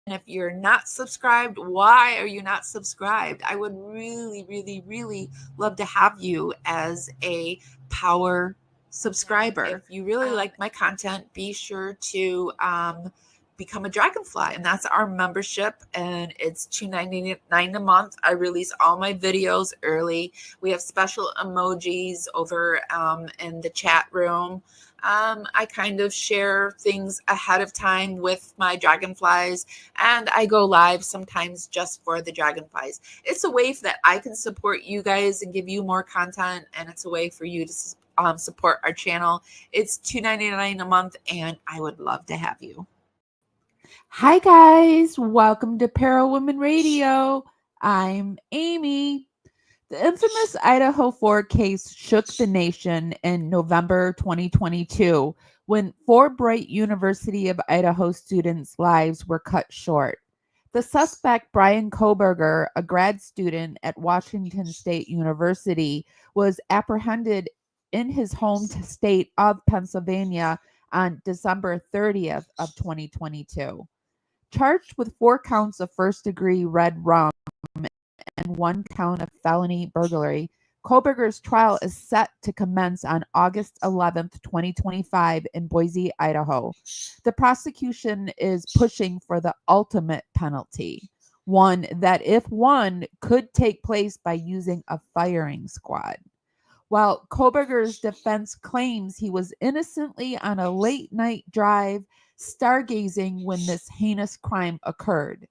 And if you're not subscribed, why are you not subscribed? I would really, really, really love to have you as a power subscriber. If you really like my content, be sure to become a dragonfly, and that's our membership, and it's $2.99 a month. I release all my videos early. We have special emojis over in the chat room. I kind of share things ahead of time with my dragonflies, and I go live sometimes just for the dragonflies. It's a way that I can support you guys and give you more content, and it's a way for you to support our channel. It's $2.99 a month, and I would love to have you. Hi guys, welcome to Parawomenradio. I'm Amy. The infamous Idaho 4 case shook the nation in November 2022 when 4 bright University of Idaho students' lives were cut short. The suspect, Bryan Kohberger, a grad student at Washington State University, was apprehended in his home state of Pennsylvania on December 30th of 2022. Charged with 4 counts of first-degree red rum and 1 count of felony burglary, Kohberger's trial is set to commence on August 11th, 2025 in Boise, Idaho. The prosecution is pushing for the ultimate penalty, one that, if won, could take place by using a firing squad. While Kohberger's defense claims he was innocently on a late-night drive stargazing when this heinous crime occurred.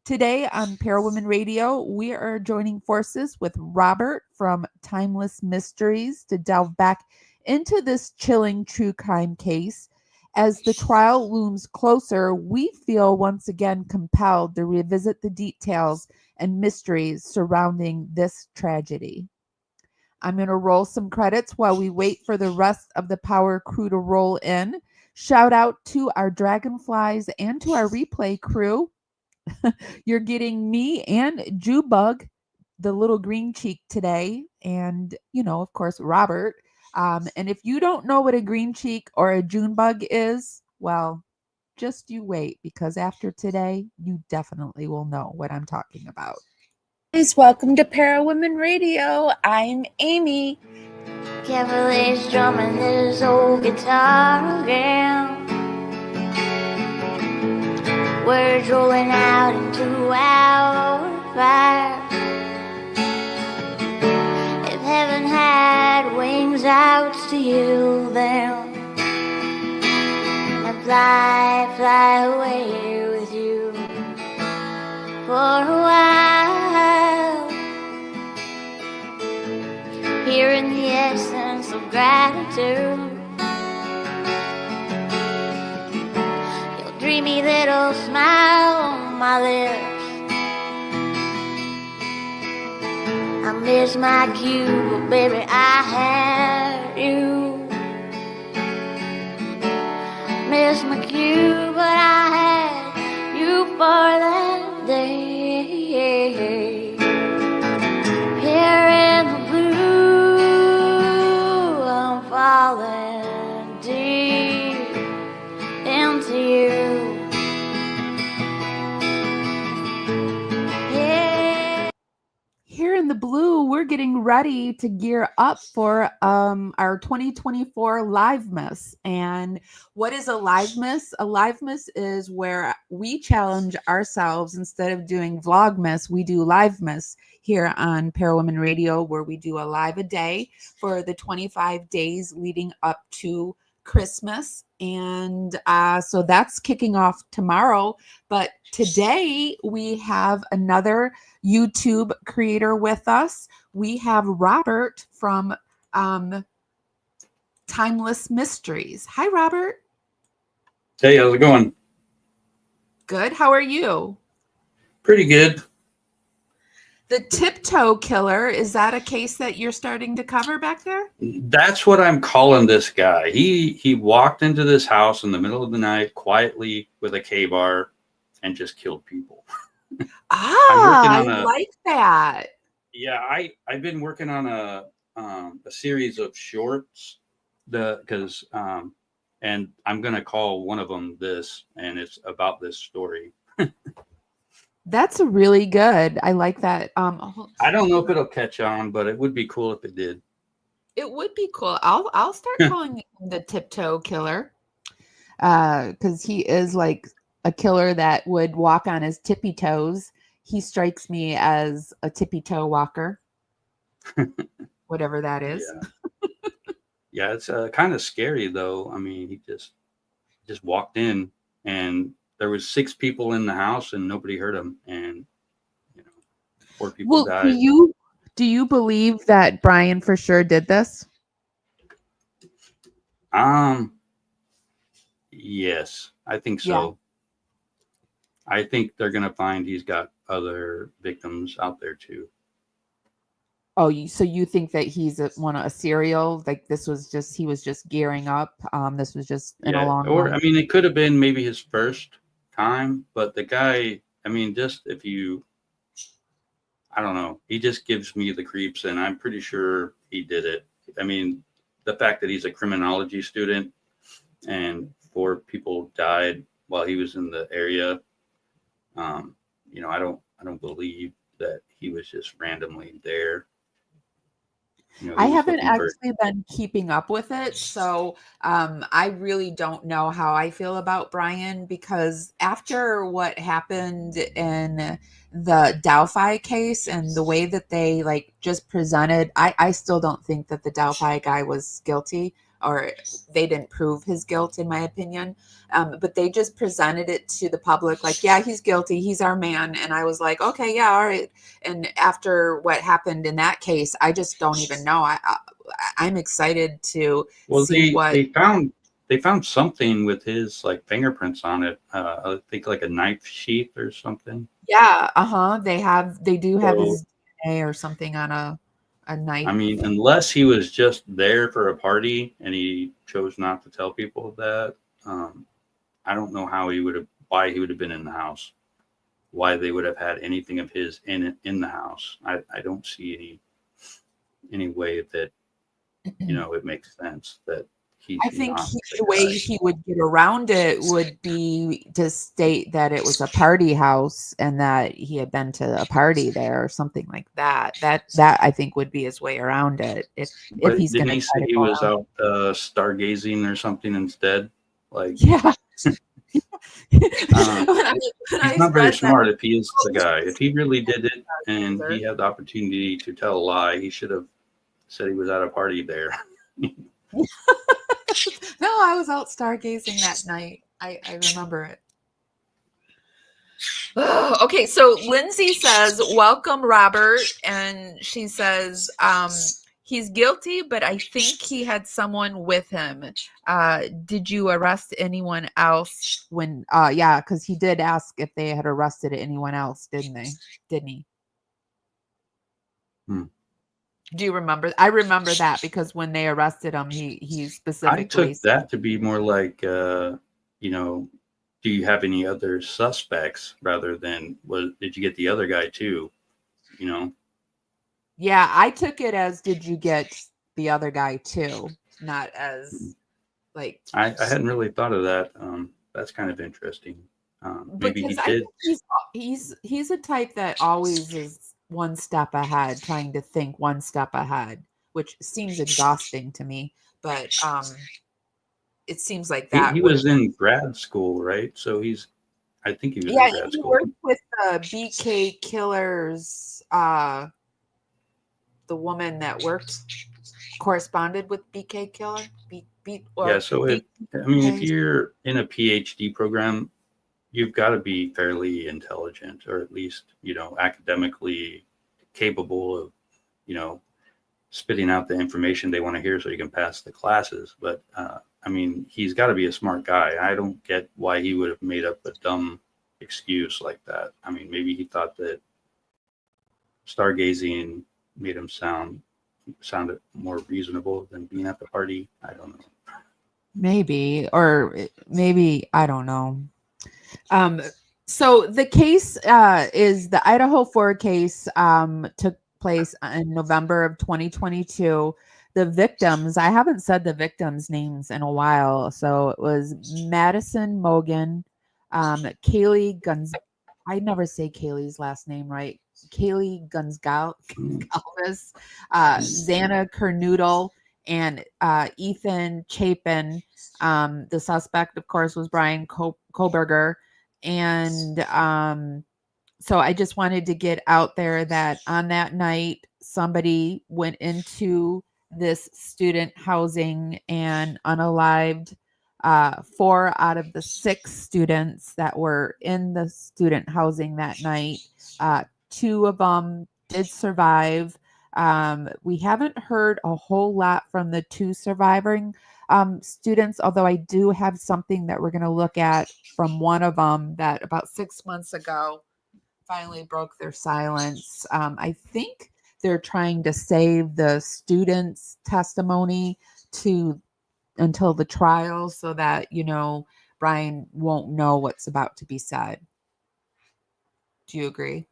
Today on Parawomenradio, we are joining forces with Robert from Timeless Mysteries to delve back into this chilling true crime case. As the trial looms closer, we feel once again compelled to revisit the details and mysteries surrounding this tragedy. I'm going to roll some credits while we wait for the rest of the power crew to roll in. Shout out to our dragonflies and to our replay crew. You're getting me and Jewbug, the little green cheek today, and, of course, Robert. And if you don't know what a green cheek or a Junebug is, well, just you wait, because after today, you definitely will know what I'm talking about. Guys, welcome to Parawomenradio. I'm Amy. Carefully strumming his old guitar again. Words rolling out into our fire. If heaven had wings, I would steal them and fly away with you for a while. Hearing the essence of gratitude, your dreamy little smile on my lips. I miss my cue, but baby, I had you. Miss my cue, but I had you for that day. Here in the blue, I'm falling deep into you. Yeah. Here in the blue, we're getting ready to gear up for our 2024 Live Miss. And what is a Live Miss? A Live Miss is where we challenge ourselves. Instead of doing Vlogmas, we do Live Miss here on Parawomenradio, where we do a live a day for the 25 days leading up to Christmas. And so that's kicking off tomorrow. But today we have another YouTube creator with us. We have Robert from Timeless Mysteries. Hi, Robert. Hey, how's it going? Good. How are you? Pretty good. The Tiptoe Killer, is that a case that you're starting to cover back there? That's what I'm calling this guy. He walked into this house in the middle of the night quietly with a K-bar and just killed people. I like that. Yeah, I've been working on a series of shorts and I'm gonna call one of them this, and it's about this story. That's really good. I like that. I don't know if it'll catch on, but it would be cool if it did. It would be cool. I'll start calling him the tiptoe killer. Because he is like a killer that would walk on his tippy toes. He strikes me as a tippy toe walker, whatever that is. Yeah, it's kind of scary though. I mean, he just walked in, and there was 6 people in the house, and nobody heard him, and 4 people died. Do you believe that Bryan for sure did this? Yes, I think so. Yeah. I think they're gonna find he's got other victims out there too. Oh, so you think that he's a serial? Like he was just gearing up. This was just in a long or run. I mean, it could have been maybe his first time, but the guy, I mean, just if you, I don't know, he just gives me the creeps, and I'm pretty sure he did it. I mean, the fact that he's a criminology student and 4 people died while he was in the area, I don't believe that he was just randomly there. I haven't actually been keeping up with it, so I really don't know how I feel about Bryan, because after what happened in the Delphi case and the way that they just presented, I still don't think that the Delphi guy was guilty, or they didn't prove his guilt, in my opinion. But they just presented it to the public like, yeah, he's guilty, he's our man. And I was like, okay, yeah, all right. And after what happened in that case, I just don't even know. I'm excited to see what they found something with his fingerprints on it. I think like a knife sheath or something. Yeah, they do have his DNA or something on a knife. I mean, unless he was just there for a party and he chose not to tell people that, I don't know why he would have been in the house, why they would have had anything of his in the house. I don't see any way that it makes sense that I think the way he would get around it would be to state that it was a party house and that he had been to a party there or something like that. That I think would be his way around it. If he's going to say he was out stargazing or something instead, yeah. He's not very smart if he is the guy. If he really did it and he had the opportunity to tell a lie, he should have said he was at a party there. No, I was out stargazing that night. I remember it. Okay, so Lindsay says, welcome, Robert. And she says, he's guilty, but I think he had someone with him. Did you arrest anyone else when, yeah, because he did ask if they had arrested anyone else, didn't he? Do you remember? I remember that because when they arrested him, he specifically. I took that to be more like, do you have any other suspects rather than did you get the other guy too? Yeah, I took it as, did you get the other guy too? Not as I hadn't really thought of that. That's kind of interesting. Maybe he did. He's a type that always is one step ahead, trying to think one step ahead, which seems exhausting to me. But it seems like that he was in grad school, right? So I think he was in grad school. He worked with the BK Killers, the woman that corresponded with BK Killer. If you're in a PhD program, you've got to be fairly intelligent, or at least, academically capable of, spitting out the information they want to hear so you can pass the classes. But, he's got to be a smart guy. I don't get why he would have made up a dumb excuse like that. I mean, maybe he thought that stargazing made him sounded more reasonable than being at the party. I don't know. Maybe, I don't know. So the case is the Idaho 4 case took place in November of 2022. The victims, I haven't said the victims' names in a while. So it was Madison Mogan, Kaylee I never say Kaylee's last name right. Kaylee Gonzalez, Xana Kernoodle, and Ethan Chapin. The suspect, of course, was Bryan Kohberger. And so I just wanted to get out there that on that night, somebody went into this student housing and unalived 4 out of the 6 students that were in the student housing that night. 2 of them did survive. We haven't heard a whole lot from the 2 surviving students, although I do have something that we're going to look at from one of them that about 6 months ago finally broke their silence. I think they're trying to save the students' testimony until the trial so that, Bryan won't know what's about to be said. Do you agree?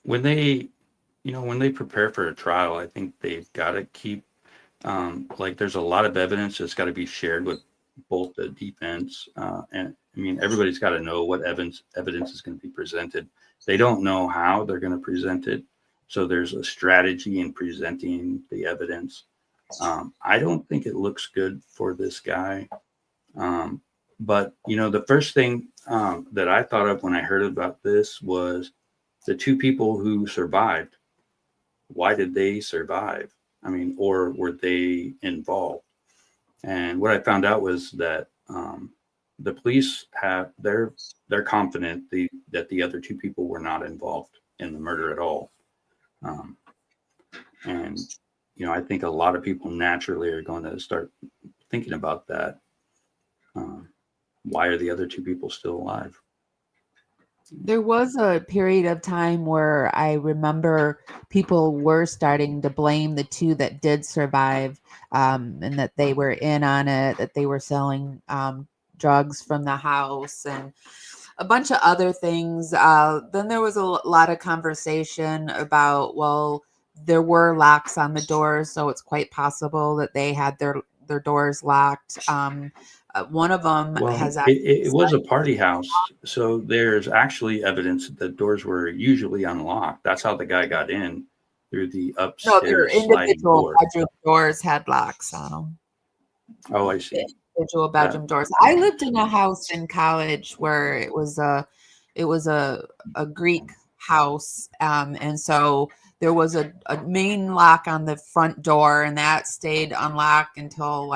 When they prepare for a trial, I think they've got to keep, there's a lot of evidence that's got to be shared with both the defense and I mean, everybody's got to know what evidence is going to be presented. They don't know how they're going to present it. So there's a strategy in presenting the evidence. I don't think it looks good for this guy. But, the first thing that I thought of when I heard about this was the 2 people who survived. Why did they survive? I mean, or were they involved? And what I found out was that the police they're confident that the other 2 people were not involved in the murder at all. And, I think a lot of people naturally are going to start thinking about that. Why are the other 2 people still alive? There was a period of time where I remember people were starting to blame the 2 that did survive, and that they were in on it, that they were selling drugs from the house and a bunch of other things. Then there was a lot of conversation about, well, there were locks on the doors, so it's quite possible that they had their doors locked. One of them has it was a party house, so there's actually evidence that the doors were usually unlocked. That's how the guy got in, through the upstairs. No, their individual bedroom doors had locks on them. Oh, I see. Individual bedroom doors. I lived in a house in college where it was a Greek house, and so there was a main lock on the front door, and that stayed unlocked until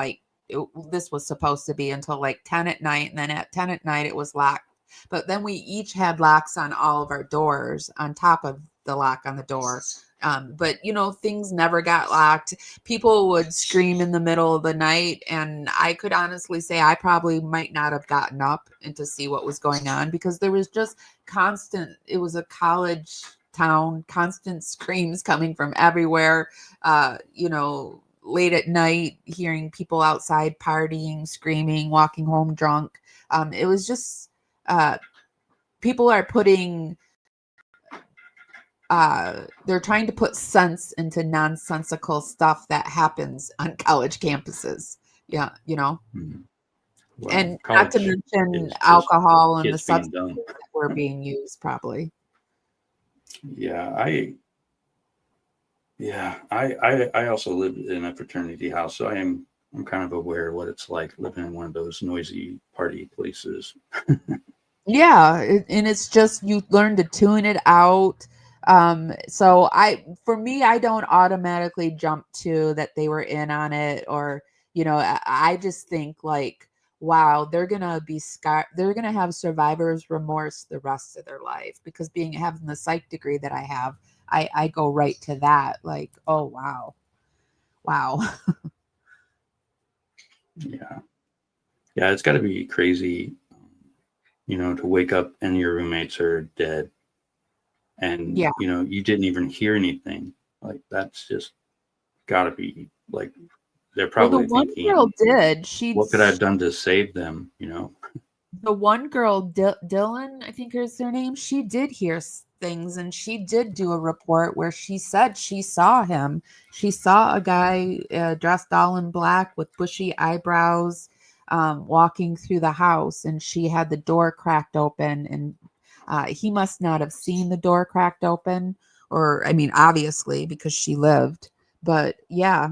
this was supposed to be until 10 at night. And then at 10 at night, it was locked. But then we each had locks on all of our doors on top of the lock on the door. But, things never got locked. People would scream in the middle of the night. And I could honestly say I probably might not have gotten up and to see what was going on, because there was just it was a college town, constant screams coming from everywhere, late at night, hearing people outside partying, screaming, walking home drunk. It was just, people are putting, they're trying to put sense into nonsensical stuff that happens on college campuses. Yeah. Well, and not to mention alcohol and the substances that were being used probably. I also lived in a fraternity house, so I'm kind of aware of what it's like living in one of those noisy party places. Yeah, and it's just, you learn to tune it out. So for me, I don't automatically jump to that they were in on it, or I just think wow, they're gonna be scarred. They're gonna have survivor's remorse the rest of their life, because having the psych degree that I have, I go right to that. Oh, wow. Yeah. It's got to be crazy, to wake up and your roommates are dead, and you didn't even hear anything. That's just got to be they're probably the one thinking, girl did. What could I have done to save them? The one girl, Dylan, I think is her name. She did hear things, and she did do a report where she said she saw him. She saw a guy dressed all in black with bushy eyebrows. walking through the house, and she had the door cracked open, and he must not have seen the door cracked open, or, I mean, obviously, because she lived. But yeah,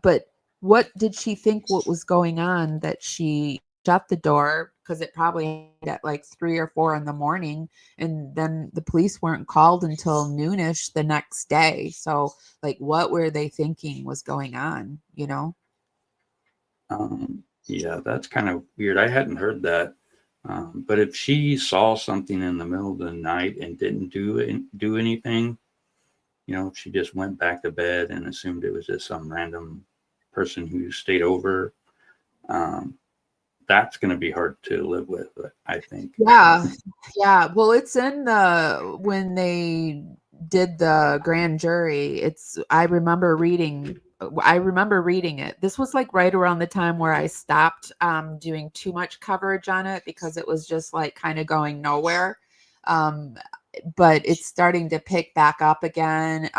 but what did she think what was going on that she shut the door? Because it probably at like 3 or 4 in the morning, and then the police weren't called until noonish the next day. So, like, what were they thinking was going on, you know? Yeah, that's kind of weird. I hadn't heard that. But if she saw something in the middle of the night and didn't do anything, you know, she just went back to bed and assumed it was just some random person who stayed over, that's going to be hard to live with, I think. Yeah. Yeah. Well, it's in when they did the grand jury, I remember reading it. This was like right around the time where I stopped doing too much coverage on it, because it was just like kind of going nowhere. But it's starting to pick back up again.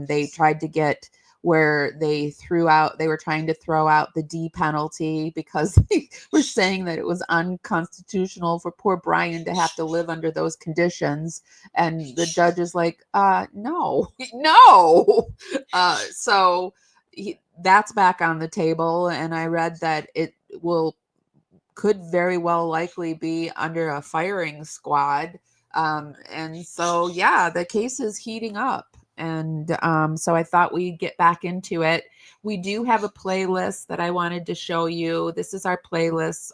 They tried to get where they were trying to throw out the D penalty, because they were saying that it was unconstitutional for poor Bryan to have to live under those conditions. And the judge is like, no, no. So that's back on the table. And I read that it could very well likely be under a firing squad. And so, yeah, the case is heating up. And so I thought we'd get back into it. We do have a playlist that I wanted to show you. This is our playlist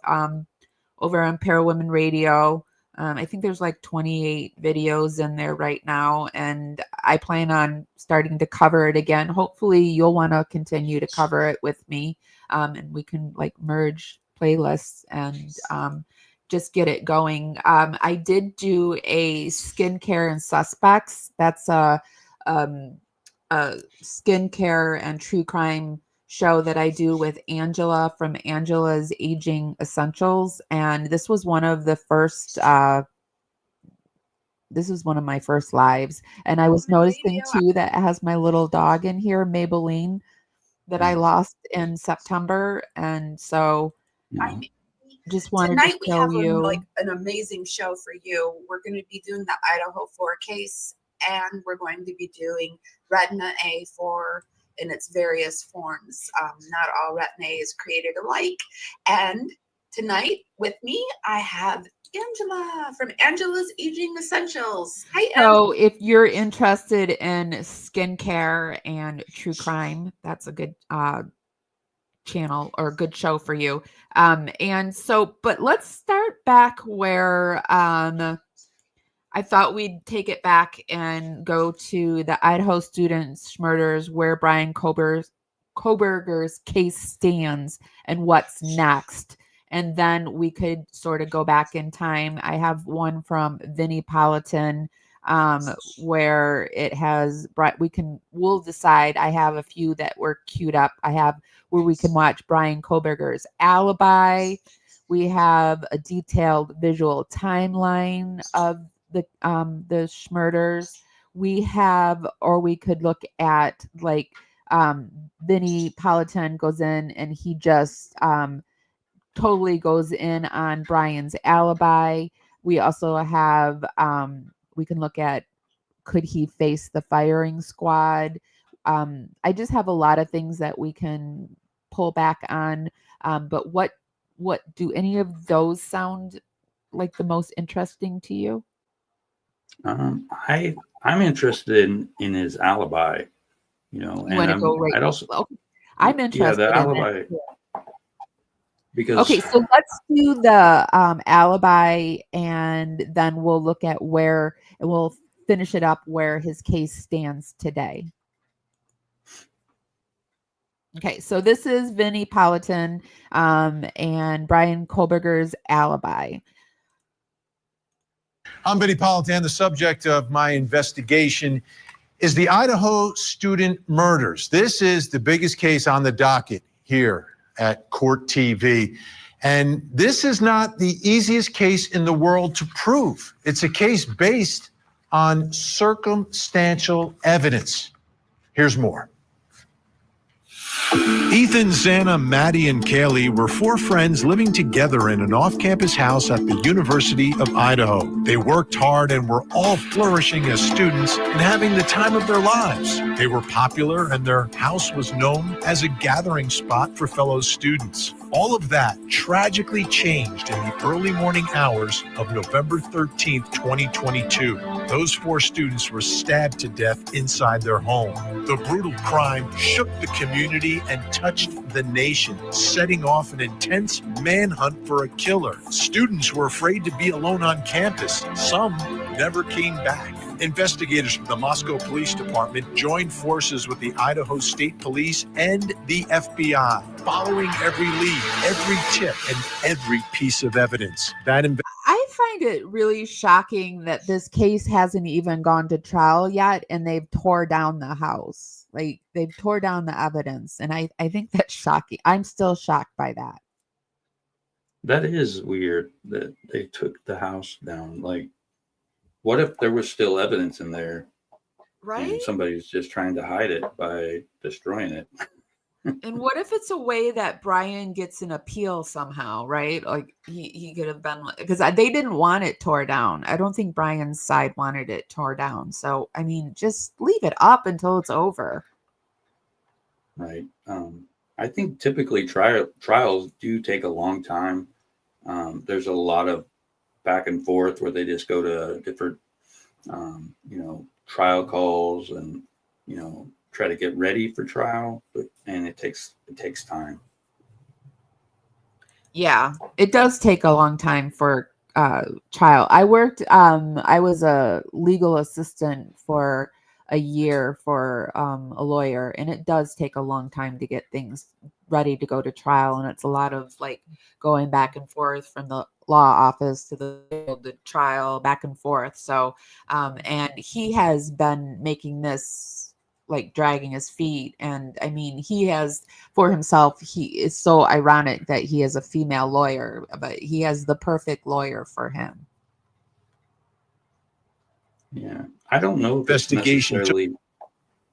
over on Parawomenradio. I think there's like 28 videos in there right now, and I plan on starting to cover it again. Hopefully you'll want to continue to cover it with me, and we can like merge playlists and just get it going. I did do a skincare and suspects. That's a skincare and true crime show that I do with Angela from Angela's Aging Essentials. And this was one of the first, this was one of my first lives. And I was noticing too that it has my little dog in here, Maybelline, that I lost in September. And so just wanted tonight to show you like an amazing show for you. We're going to be doing the Idaho 4 case, and we're going to be doing retina A in its various forms. Not all retina A is created alike. And tonight with me, I have Angela from Angela's Aging Essentials. Hi, Angela. So if you're interested in skincare and true crime, that's a good channel or a good show for you. And so, but let's start back where I thought we'd take it back and go to the Idaho students' murders, where Bryan Kohberger's case stands and what's next. And then we could sort of go back in time. I have one from Vinnie Politan, where it has, we'll decide. I have a few that were queued up. I have where we can watch Bryan Kohberger's Alibi. We have a detailed visual timeline of the murders. We have, or we could look at like Vinnie Politan goes in and he just totally goes in on Bryan's alibi. We also have we can look at, could he face the firing squad? I just have a lot of things that we can pull back on. But what do any of those sound like the most interesting to you? I'm interested in his alibi, you know, you want to go right. I'd also, I'm interested the in alibi. it. Because okay, so let's do the alibi, and then we'll look at where, and we'll finish it up where his case stands today. Okay, so this is Vinnie Politan and Bryan Kohberger's Alibi. I'm Vinnie Politan. The subject of my investigation is the Idaho student murders. This is the biggest case on the docket here at Court TV. And this is not the easiest case in the world to prove. It's a case based on circumstantial evidence. Here's more. Ethan, Xana, Maddie, and Kaylee were four friends living together in an off-campus house at the University of Idaho. They worked hard and were all flourishing as students and having the time of their lives. They were popular, and their house was known as a gathering spot for fellow students. All of that tragically changed in the early morning hours of November 13th, 2022. Those four students were stabbed to death inside their home. The brutal crime shook the community and touched the nation, setting off an intense manhunt for a killer. Students were afraid to be alone on campus. Some never came back. Investigators from the Moscow Police Department joined forces with the Idaho State Police and the FBI, following every lead, every tip, and every piece of evidence. I find it really shocking that this case hasn't even gone to trial yet, and they've tore down the house. Like, they've tore down the evidence, and I think that's shocking. I'm still shocked by that. That is weird that they took the house down. Like, what if there was still evidence in there? Right? And somebody's just trying to hide it by destroying it. And what if it's a way that Bryan gets an appeal somehow, right? Like he could have been, because they didn't want it tore down. I don't think Bryan's side wanted it tore down. So, I mean, just leave it up until it's over. Right. I think typically trials do take a long time. There's a lot of back and forth where they just go to different, trial calls and, try to get ready for trial, and it takes time. Yeah, it does take a long time for trial. I was a legal assistant for a year for a lawyer, and it does take a long time to get things ready to go to trial, and it's a lot of like going back and forth from the law office to the trial, back and forth. So and he has been making this like dragging his feet, and I mean, he has for himself, he is so ironic that he is a female lawyer, but he has the perfect lawyer for him. Yeah, I don't know if it's necessarily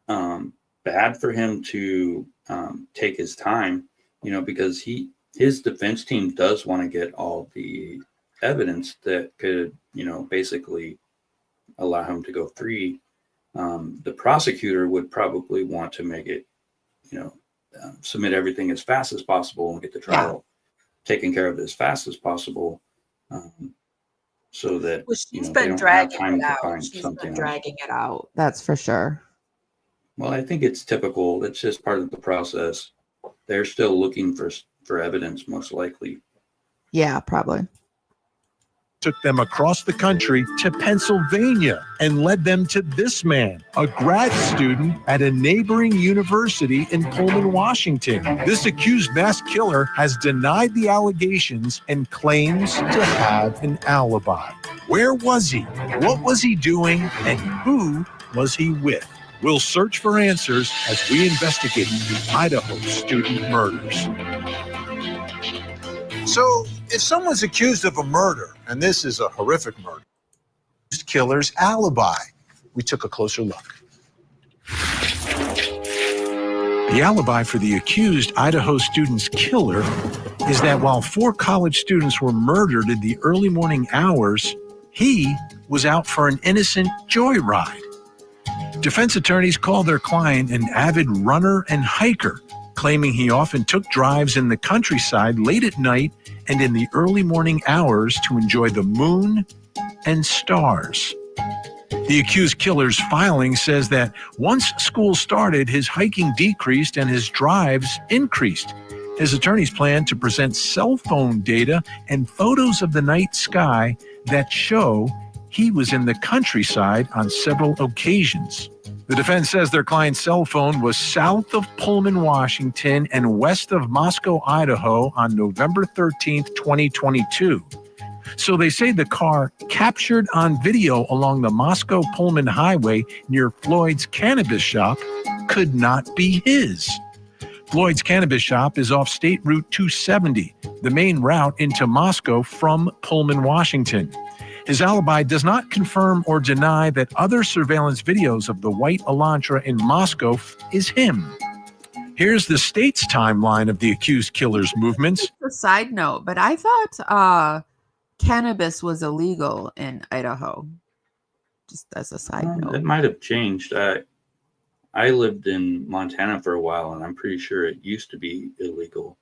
bad for him to take his time, because his defense team does want to get all the evidence that could, basically allow him to go free. The prosecutor would probably want to make it, submit everything as fast as possible and get the trial taken care of as fast as possible. So that she's been dragging it out. She's been dragging it out. That's for sure. Well, I think it's typical. It's just part of the process. They're still looking for evidence, most likely. Yeah, probably. Took them across the country to Pennsylvania and led them to this man, a grad student at a neighboring university in Pullman, Washington. This accused mass killer has denied the allegations and claims to have an alibi. Where was he? What was he doing? And who was he with? We'll search for answers as we investigate the Idaho student murders. So, if someone's accused of a murder, and this is a horrific murder, killer's alibi, we took a closer look. The alibi for the accused Idaho student's killer is that while four college students were murdered in the early morning hours, he was out for an innocent joyride. Defense attorneys called their client an avid runner and hiker, claiming he often took drives in the countryside late at night and in the early morning hours to enjoy the moon and stars. The accused killer's filing says that once school started, his hiking decreased and his drives increased. His attorneys plan to present cell phone data and photos of the night sky that show he was in the countryside on several occasions. The defense says their client's cell phone was south of Pullman, Washington, and west of Moscow, Idaho on November 13th, 2022. So they say the car captured on video along the Moscow-Pullman highway near Floyd's cannabis shop could not be his. Floyd's cannabis shop is off State Route 270, the main route into Moscow from Pullman, Washington. His alibi does not confirm or deny that other surveillance videos of the white Elantra in Moscow is him. Here's the state's timeline of the accused killer's movements. Just a side note, but I thought cannabis was illegal in Idaho. Just as a side note. It might have changed. I lived in Montana for a while, and I'm pretty sure it used to be illegal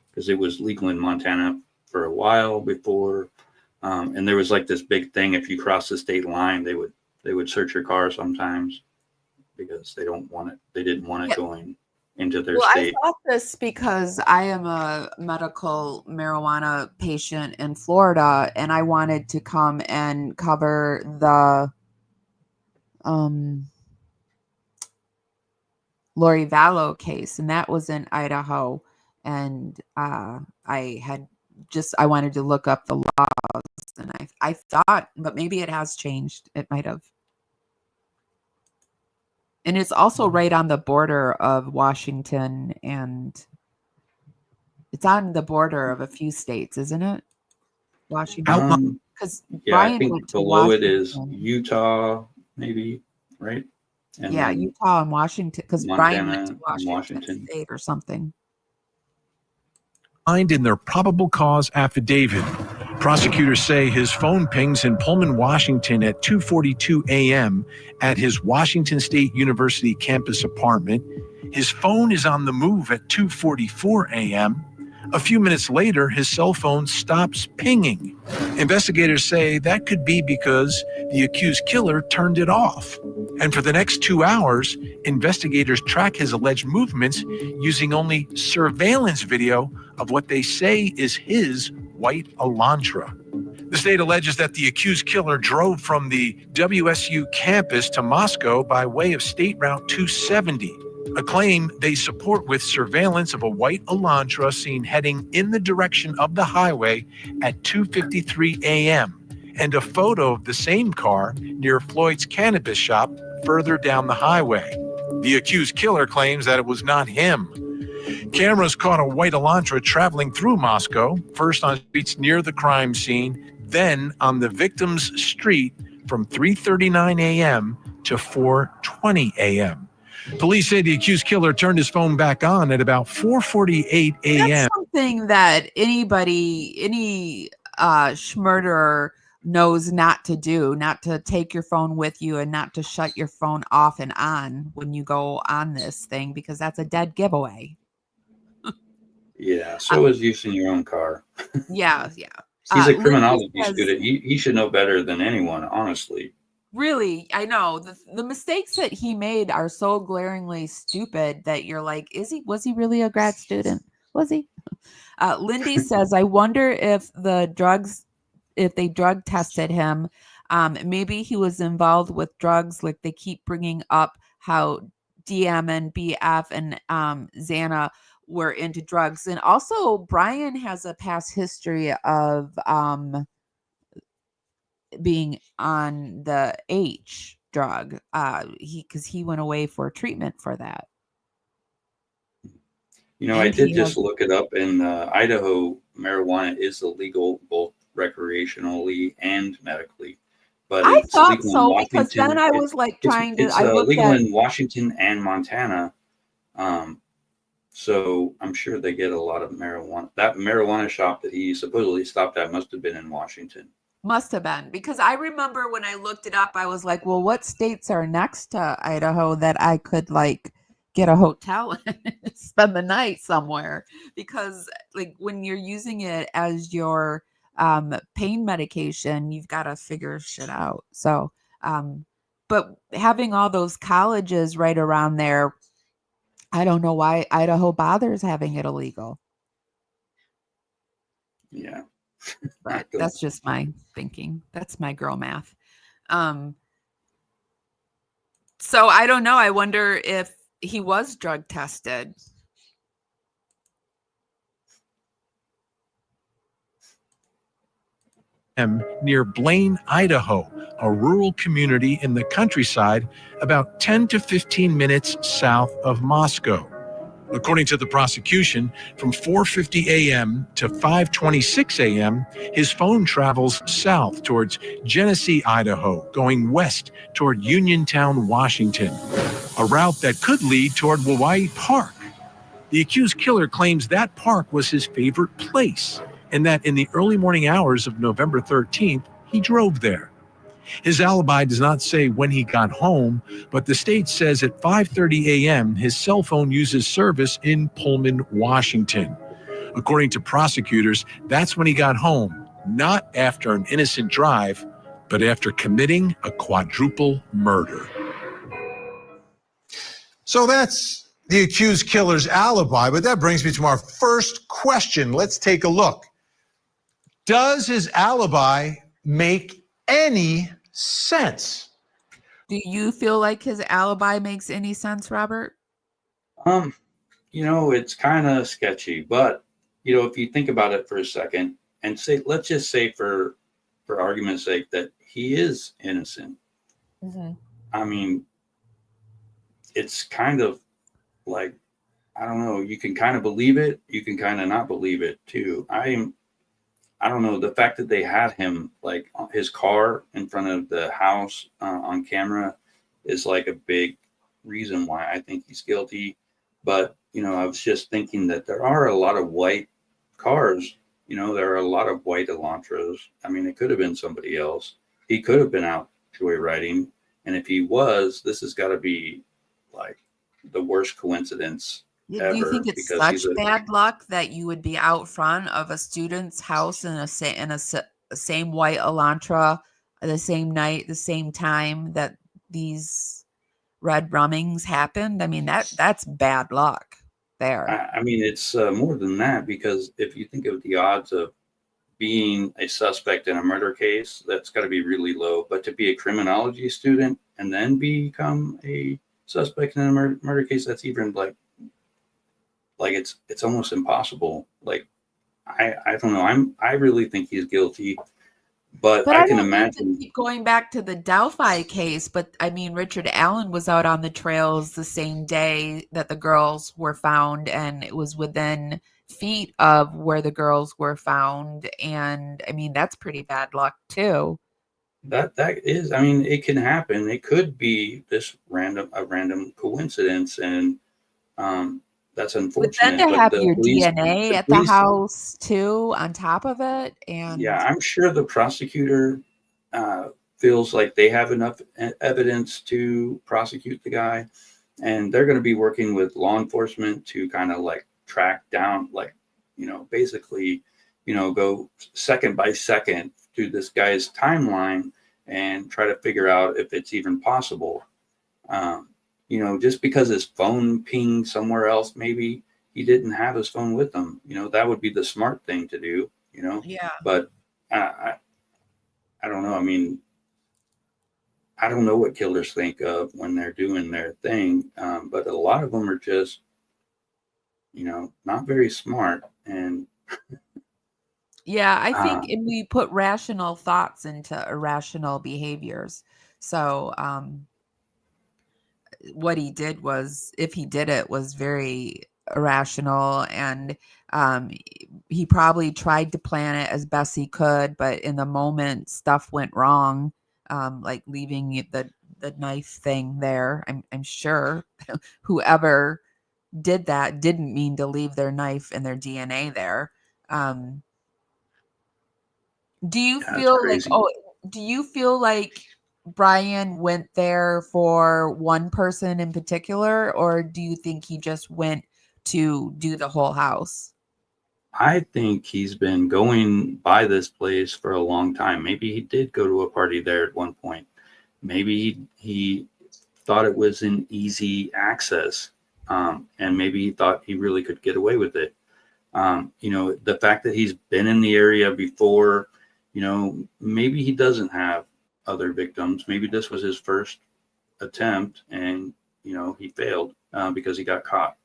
because it was legal in Montana for a while before. And there was like this big thing. If you cross the state line, they would search your car sometimes because they didn't want it going into their state. I thought this because I am a medical marijuana patient in Florida, and I wanted to come and cover the Lori Vallow case, and that was in Idaho. And I wanted to look up the laws, and I thought, but maybe it has changed. It might have. And it's also right on the border of Washington, and it's on the border of a few states, isn't it? Washington. Because I think below it is Utah, maybe, right? And Utah and Washington, because Bryan went to Washington State or something. In their probable cause affidavit, prosecutors say his phone pings in Pullman, Washington at 2:42 a.m. at his Washington State University campus apartment. His phone is on the move at 2:44 a.m. A few minutes later, his cell phone stops pinging. Investigators say that could be because the accused killer turned it off. And for the next 2 hours, investigators track his alleged movements using only surveillance video of what they say is his white Elantra. The state alleges that the accused killer drove from the WSU campus to Moscow by way of State Route 270, a claim they support with surveillance of a white Elantra seen heading in the direction of the highway at 2:53 a.m. and a photo of the same car near Floyd's cannabis shop further down the highway. The accused killer claims that it was not him. Cameras caught a white Elantra traveling through Moscow, first on streets near the crime scene, then on the victim's street from 3:39 a.m. to 4:20 a.m. Police say the accused killer turned his phone back on at about 4:48 a.m. That's something that any schmurderer knows not to do, not to take your phone with you and not to shut your phone off and on when you go on this thing, because that's a dead giveaway. Yeah, so is using your own car. Yeah. He's a criminology student. He should know better than anyone, honestly. Really, I know the mistakes that he made are so glaringly stupid that you're like, was he really a grad student? Was he? Lindy says, I wonder if they drug tested him. Maybe he was involved with drugs. Like they keep bringing up how DM and BF and Xana were into drugs. And also Bryan has a past history of being on the H drug. Because he went away for treatment for that. I did just look it up. In Idaho, marijuana is illegal both recreationally and medically. But I it's thought legal so, in because then I was like trying to. It's legal in Washington and Montana. So I'm sure they get a lot of marijuana. That marijuana shop that he supposedly stopped at must have been in Washington. Must have been, because I remember when I looked it up, I was like, well, what states are next to Idaho that I could like get a hotel and spend the night somewhere? Because like when you're using it as your pain medication, you've got to figure shit out. So, but having all those colleges right around there, I don't know why Idaho bothers having it illegal. Yeah. But that's just my thinking. That's my girl math. So I don't know. I wonder if he was drug tested. Near Blaine, Idaho, a rural community in the countryside about 10 to 15 minutes south of Moscow. According to the prosecution, from 4:50 a.m. to 5:26 a.m., his phone travels south towards Genesee, Idaho, going west toward Uniontown, Washington, a route that could lead toward Hawaii Park. The accused killer claims that park was his favorite place and that in the early morning hours of November 13th, he drove there. His alibi does not say when he got home, but the state says at 5:30 a.m. his cell phone uses service in Pullman, Washington. According to prosecutors, that's when he got home, not after an innocent drive, but after committing a quadruple murder. So that's the accused killer's alibi, but that brings me to our first question. Let's take a look. Does his alibi make any sense? Do you feel like his alibi makes any sense, Robert? It's kind of sketchy, but if you think about it for a second and say, let's just say for argument's sake that he is innocent. Mm-hmm. I mean, it's kind of like, I don't know, you can kind of believe it, you can kind of not believe it too. I don't know, the fact that they had him like his car in front of the house on camera is like a big reason why I think he's guilty. But I was just thinking that there are a lot of white cars. There are a lot of white Elantras. I mean, it could have been somebody else. He could have been out joyriding, and if he was, this has got to be like the worst coincidence ever. Do you think it's such bad luck that you would be out front of a student's house in a same white Elantra the same night, the same time that these red rummings happened? I mean, that's bad luck there. I mean, it's more than that, because if you think of the odds of being a suspect in a murder case, that's got to be really low. But to be a criminology student and then become a suspect in a murder case, that's even like it's almost impossible. Like, I don't know. I really think he's guilty, but I can imagine keep going back to the Delphi case. But I mean, Richard Allen was out on the trails the same day that the girls were found, and it was within feet of where the girls were found. And I mean, that's pretty bad luck too. That is, I mean, it can happen. It could be this random coincidence, and that's unfortunate. But then to have your DNA at the house too, on top of it, and yeah, I'm sure the prosecutor feels like they have enough evidence to prosecute the guy, and they're going to be working with law enforcement to kind of like track down, like, basically, go second by second through this guy's timeline and try to figure out if it's even possible. Just because his phone pinged somewhere else, maybe he didn't have his phone with him. That would be the smart thing to do, Yeah. But I don't know. I mean, I don't know what killers think of when they're doing their thing. But a lot of them are just, not very smart. And yeah, I think we put rational thoughts into irrational behaviors. So, what he did was, if he did it, was very irrational, and he probably tried to plan it as best he could, but in the moment stuff went wrong, like leaving the knife thing there. I'm sure whoever did that didn't mean to leave their knife and their DNA there. Do you feel like Bryan went there for one person in particular, or do you think he just went to do the whole house? I think he's been going by this place for a long time. Maybe he did go to a party there at one point. Maybe he thought it was an easy access, and maybe he thought he really could get away with it. The fact that he's been in the area before, maybe he doesn't have other victims. Maybe this was his first attempt, and he failed because he got caught.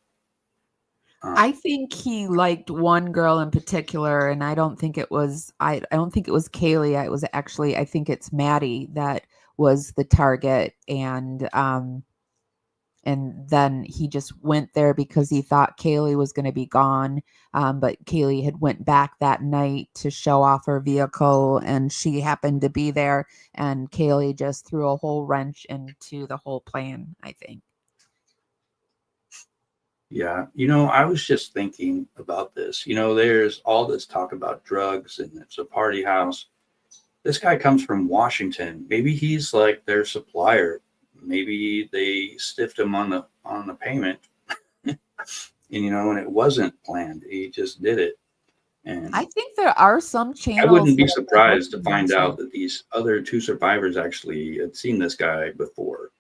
I think he liked one girl in particular, and I don't think it was Kaylee. I think it's Maddie that was the target, and then he just went there because he thought Kaylee was going to be gone. But Kaylee had went back that night to show off her vehicle, and she happened to be there, and Kaylee just threw a whole wrench into the whole plan, I think. Yeah. I was just thinking about this. There's all this talk about drugs and it's a party house. This guy comes from Washington. Maybe he's like their supplier. Maybe they stiffed him on the payment. And it wasn't planned. He just did it. And I think there are some channels. I wouldn't be surprised to find out that these other two survivors actually had seen this guy before.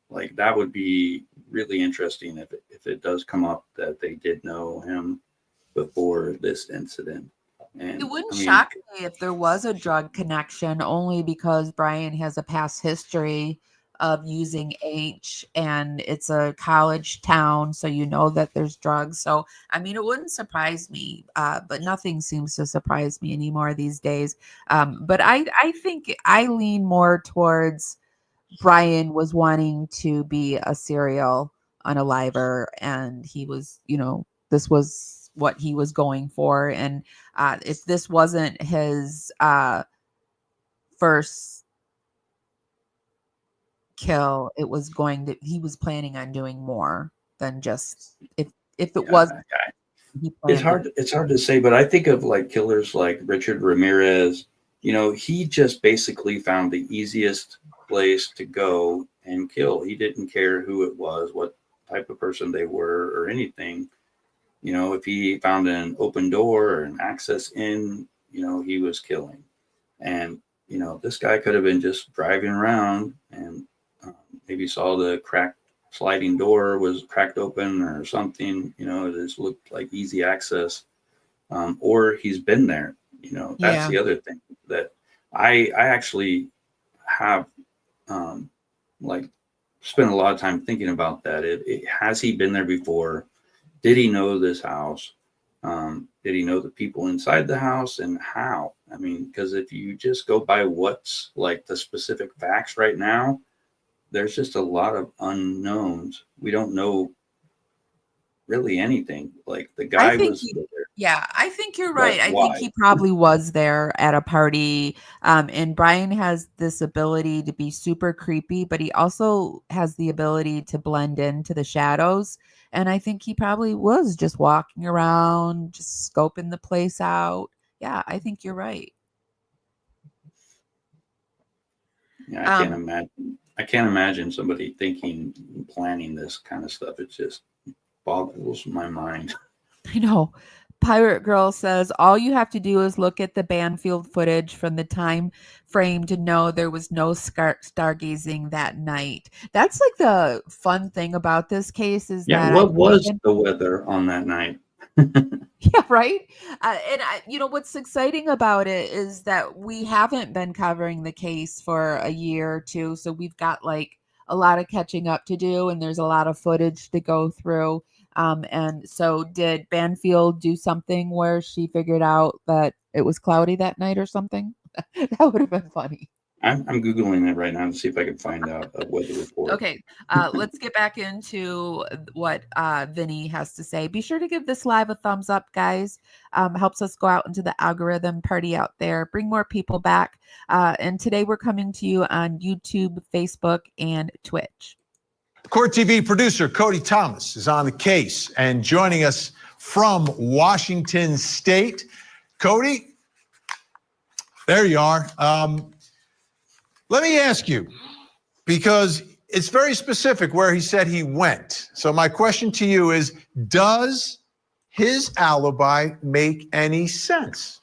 Like, that would be really interesting if it does come up that they did know him before this incident. And It wouldn't shock me if there was a drug connection, only because Bryan has a past history of using H, and it's a college town, so that there's drugs. So it wouldn't surprise me, but nothing seems to surprise me anymore these days. But I think I lean more towards Bryan was wanting to be a serial unaliver, and he was, this was what he was going for. And if this wasn't his first kill, it was he was planning on doing more than just if it was. It's hard to say, but I think of like killers like Richard Ramirez. He just basically found the easiest place to go and kill. He didn't care who it was, what type of person they were, or anything. If he found an open door or an access in, he was killing. And this guy could have been just driving around and maybe saw the cracked sliding door was cracked open or something. It just looked like easy access. Or he's been there. That's the other thing that I actually have spent a lot of time thinking about that. Has he been there before? Did he know this house? Did he know the people inside the house, and how? Because if you just go by what's like the specific facts right now, there's just a lot of unknowns. We don't know really anything. Like, the guy was there. Yeah, I think you're right. I think he probably was there at a party. And Bryan has this ability to be super creepy, but he also has the ability to blend into the shadows. And I think he probably was just walking around, just scoping the place out. Yeah, I think you're right. Yeah, I can't imagine somebody planning this kind of stuff. It just boggles my mind. I know. Pirate Girl says, all you have to do is look at the Banfield footage from the time frame to know there was no stargazing that night. That's like the fun thing about this case is that what was the weather on that night? Yeah, right. And what's exciting about it is that we haven't been covering the case for a year or two, so we've got like a lot of catching up to do, and there's a lot of footage to go through. And so did Banfield do something where she figured out that it was cloudy that night or something? That would have been funny. I'm Googling it right now to see if I can find out a weather report. Okay, let's get back into what Vinny has to say. Be sure to give this live a thumbs up, guys. Helps us go out into the algorithm, party out there, bring more people back. And today we're coming to you on YouTube, Facebook, and Twitch. Court TV producer Cody Thomas is on the case and joining us from Washington State. Cody, there you are. Let me ask you, because it's very specific where he said he went. So my question to you is, does his alibi make any sense?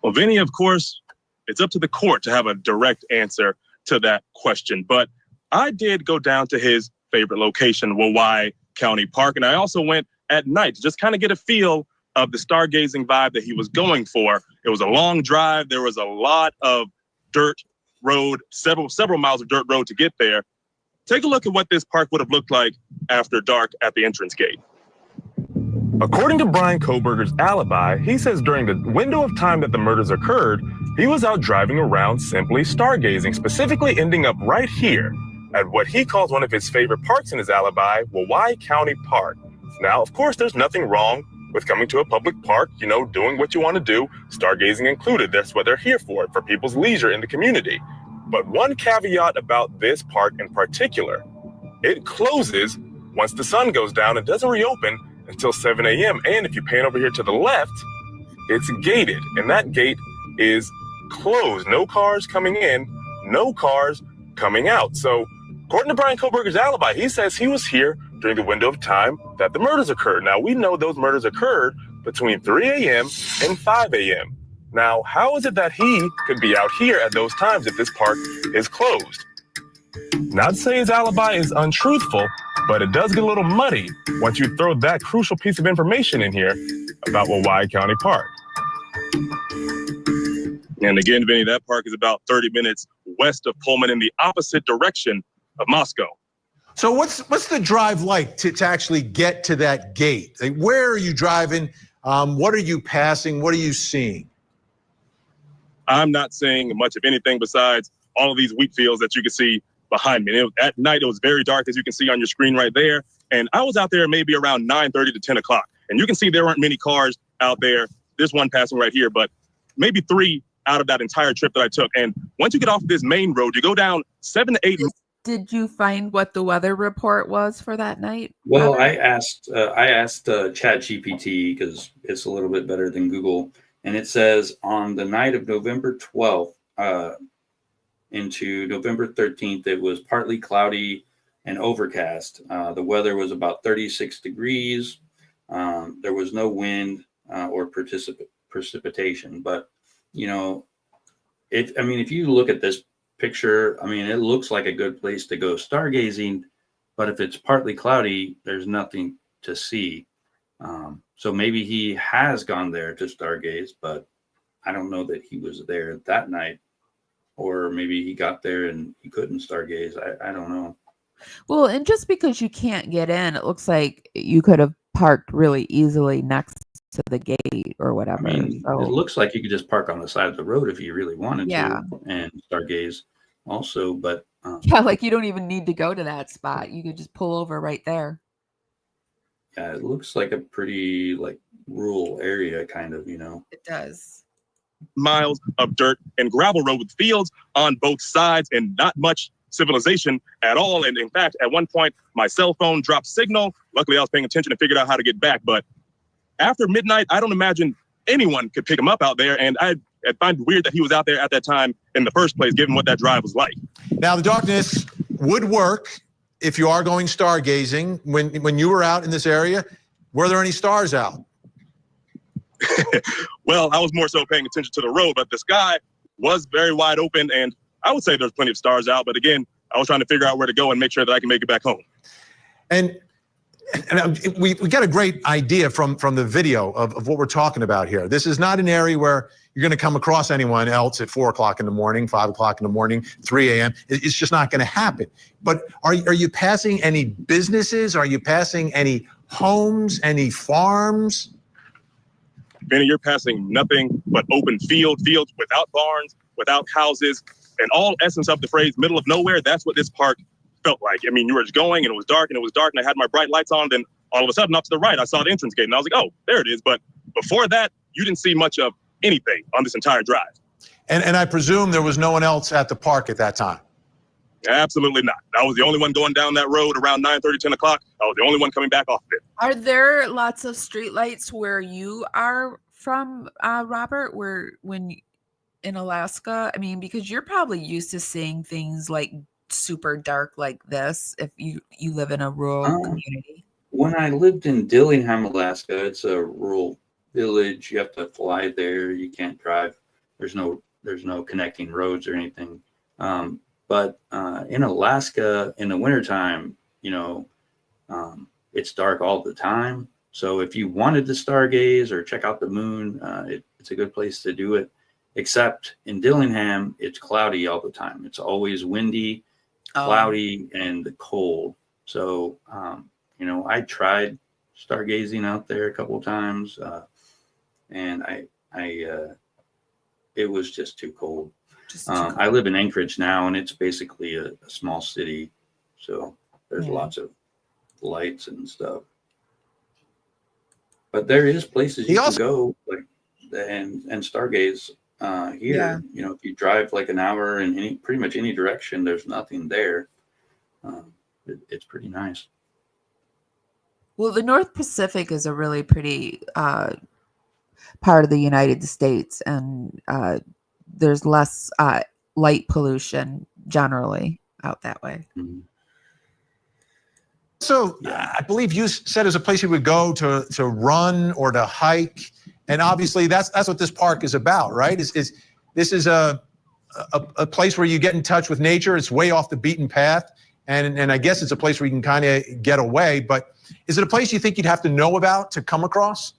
Well, Vinny, of course, it's up to the court to have a direct answer to that question. But I did go down to his favorite location, Wawai County Park, and I also went at night to just kind of get a feel of the stargazing vibe that he was going for. It was a long drive. There was a lot of dirt road, several miles of dirt road to get there. Take a look at what this park would have looked like after dark at the entrance gate. According to Bryan Kohberger's alibi, he says during the window of time that the murders occurred, he was out driving around simply stargazing, specifically ending up right here at what he calls one of his favorite parks in his alibi, Wawai County Park. Now, of course, there's nothing wrong with coming to a public park, doing what you want to do, stargazing included. That's what they're here for people's leisure in the community. But one caveat about this park in particular, it closes once the sun goes down, it doesn't reopen until 7 a.m. And if you pan over here to the left, it's gated, and that gate is closed. No cars coming in, no cars coming out. So according to Bryan Kohberger's alibi, he says he was here during the window of time that the murders occurred. Now, we know those murders occurred between 3 a.m. and 5 a.m. Now, how is it that he could be out here at those times if this park is closed? Not to say his alibi is untruthful, but it does get a little muddy once you throw that crucial piece of information in here about Hawaii County Park. And again, Vinny, that park is about 30 minutes west of Pullman in the opposite direction of Moscow. So what's the drive like to actually get to that gate? Like, where are you driving? What are you passing? What are you seeing? I'm not seeing much of anything besides all of these wheat fields that you can see behind me. At night, it was very dark, as you can see on your screen right there. And I was out there maybe around 9:30 to 10 o'clock. And you can see there weren't many cars out there. There's one passing right here, but maybe 3 out of that entire trip that I took. And once you get off this main road, you go down 7 to 8. Did you find what the weather report was for that night? Well, I asked ChatGPT because it's a little bit better than Google, and it says on the night of November 12th into November 13th, it was partly cloudy and overcast. The weather was about 36 degrees. There was no wind or precipitation, but if you look at this picture, it looks like a good place to go stargazing, but if it's partly cloudy, there's nothing to see. So maybe he has gone there to stargaze, but I don't know that he was there that night, or maybe he got there and he couldn't stargaze. I don't know. Well, and just because you can't get in, it looks like you could have parked really easily next to the gate or whatever. It looks like you could just park on the side of the road if you really wanted to and stargaze also, but like you don't even need to go to that spot. You could just pull over right there. Yeah, it looks like a pretty rural area kind of, It does. Miles of dirt and gravel road with fields on both sides and not much civilization at all. And in fact, at one point, my cell phone dropped signal. Luckily, I was paying attention and figured out how to get back. But after midnight, I don't imagine anyone could pick him up out there. And I find it weird that he was out there at that time in the first place, given what that drive was like. Now, the darkness would work if you are going stargazing. When you were out in this area, were there any stars out? Well, I was more so paying attention to the road, but the sky was very wide open, and I would say there's plenty of stars out. But again, I was trying to figure out where to go and make sure that I can make it back home. And we got a great idea from the video of what we're talking about here. This is not an area where you're going to come across anyone else at 4 o'clock in the morning, 5 o'clock in the morning, 3 a.m. It's just not going to happen. But are you passing any businesses? Are you passing any homes, any farms? Benny, you're passing nothing but open fields without barns, without houses, and all essence of the phrase middle of nowhere. That's what this park felt like. You were just going and it was dark, and I had my bright lights on. Then all of a sudden, up to the right, I saw the entrance gate, and I was like, oh, there it is. But before that, you didn't see much of anything on this entire drive. And I presume there was no one else at the park at that time. Absolutely not. I was the only one going down that road around 9:30, 10 o'clock. I was the only one coming back off of it. Are there lots of streetlights where you are from, Robert, when in Alaska? Because you're probably used to seeing things like super dark like this if you live in a rural community. When I lived in Dillingham, Alaska, it's a rural village. You have to fly there. You can't drive. There's no connecting roads or anything. But in Alaska in the wintertime, it's dark all the time. So if you wanted to stargaze or check out the moon, it's a good place to do it. Except in Dillingham, it's cloudy all the time. It's always windy, cloudy, and cold. So, I tried stargazing out there a couple of times, and it was just too cold. I live in Anchorage now, and it's basically a small city. So there's lots of lights and stuff. But there is places you can go and stargaze here. Yeah. If you drive like an hour in pretty much any direction, there's nothing there. It's pretty nice. Well, the North Pacific is a really pretty part of the United States, and there's less light pollution generally out that way. Mhm. So Yeah. I believe you said is a place you would go to run or to hike, and obviously that's what this park is about, right? This is a place where you get in touch with nature. It's way off the beaten path, and I guess it's a place where you can kind of get away. But is it a place you think you'd have to know about to come across?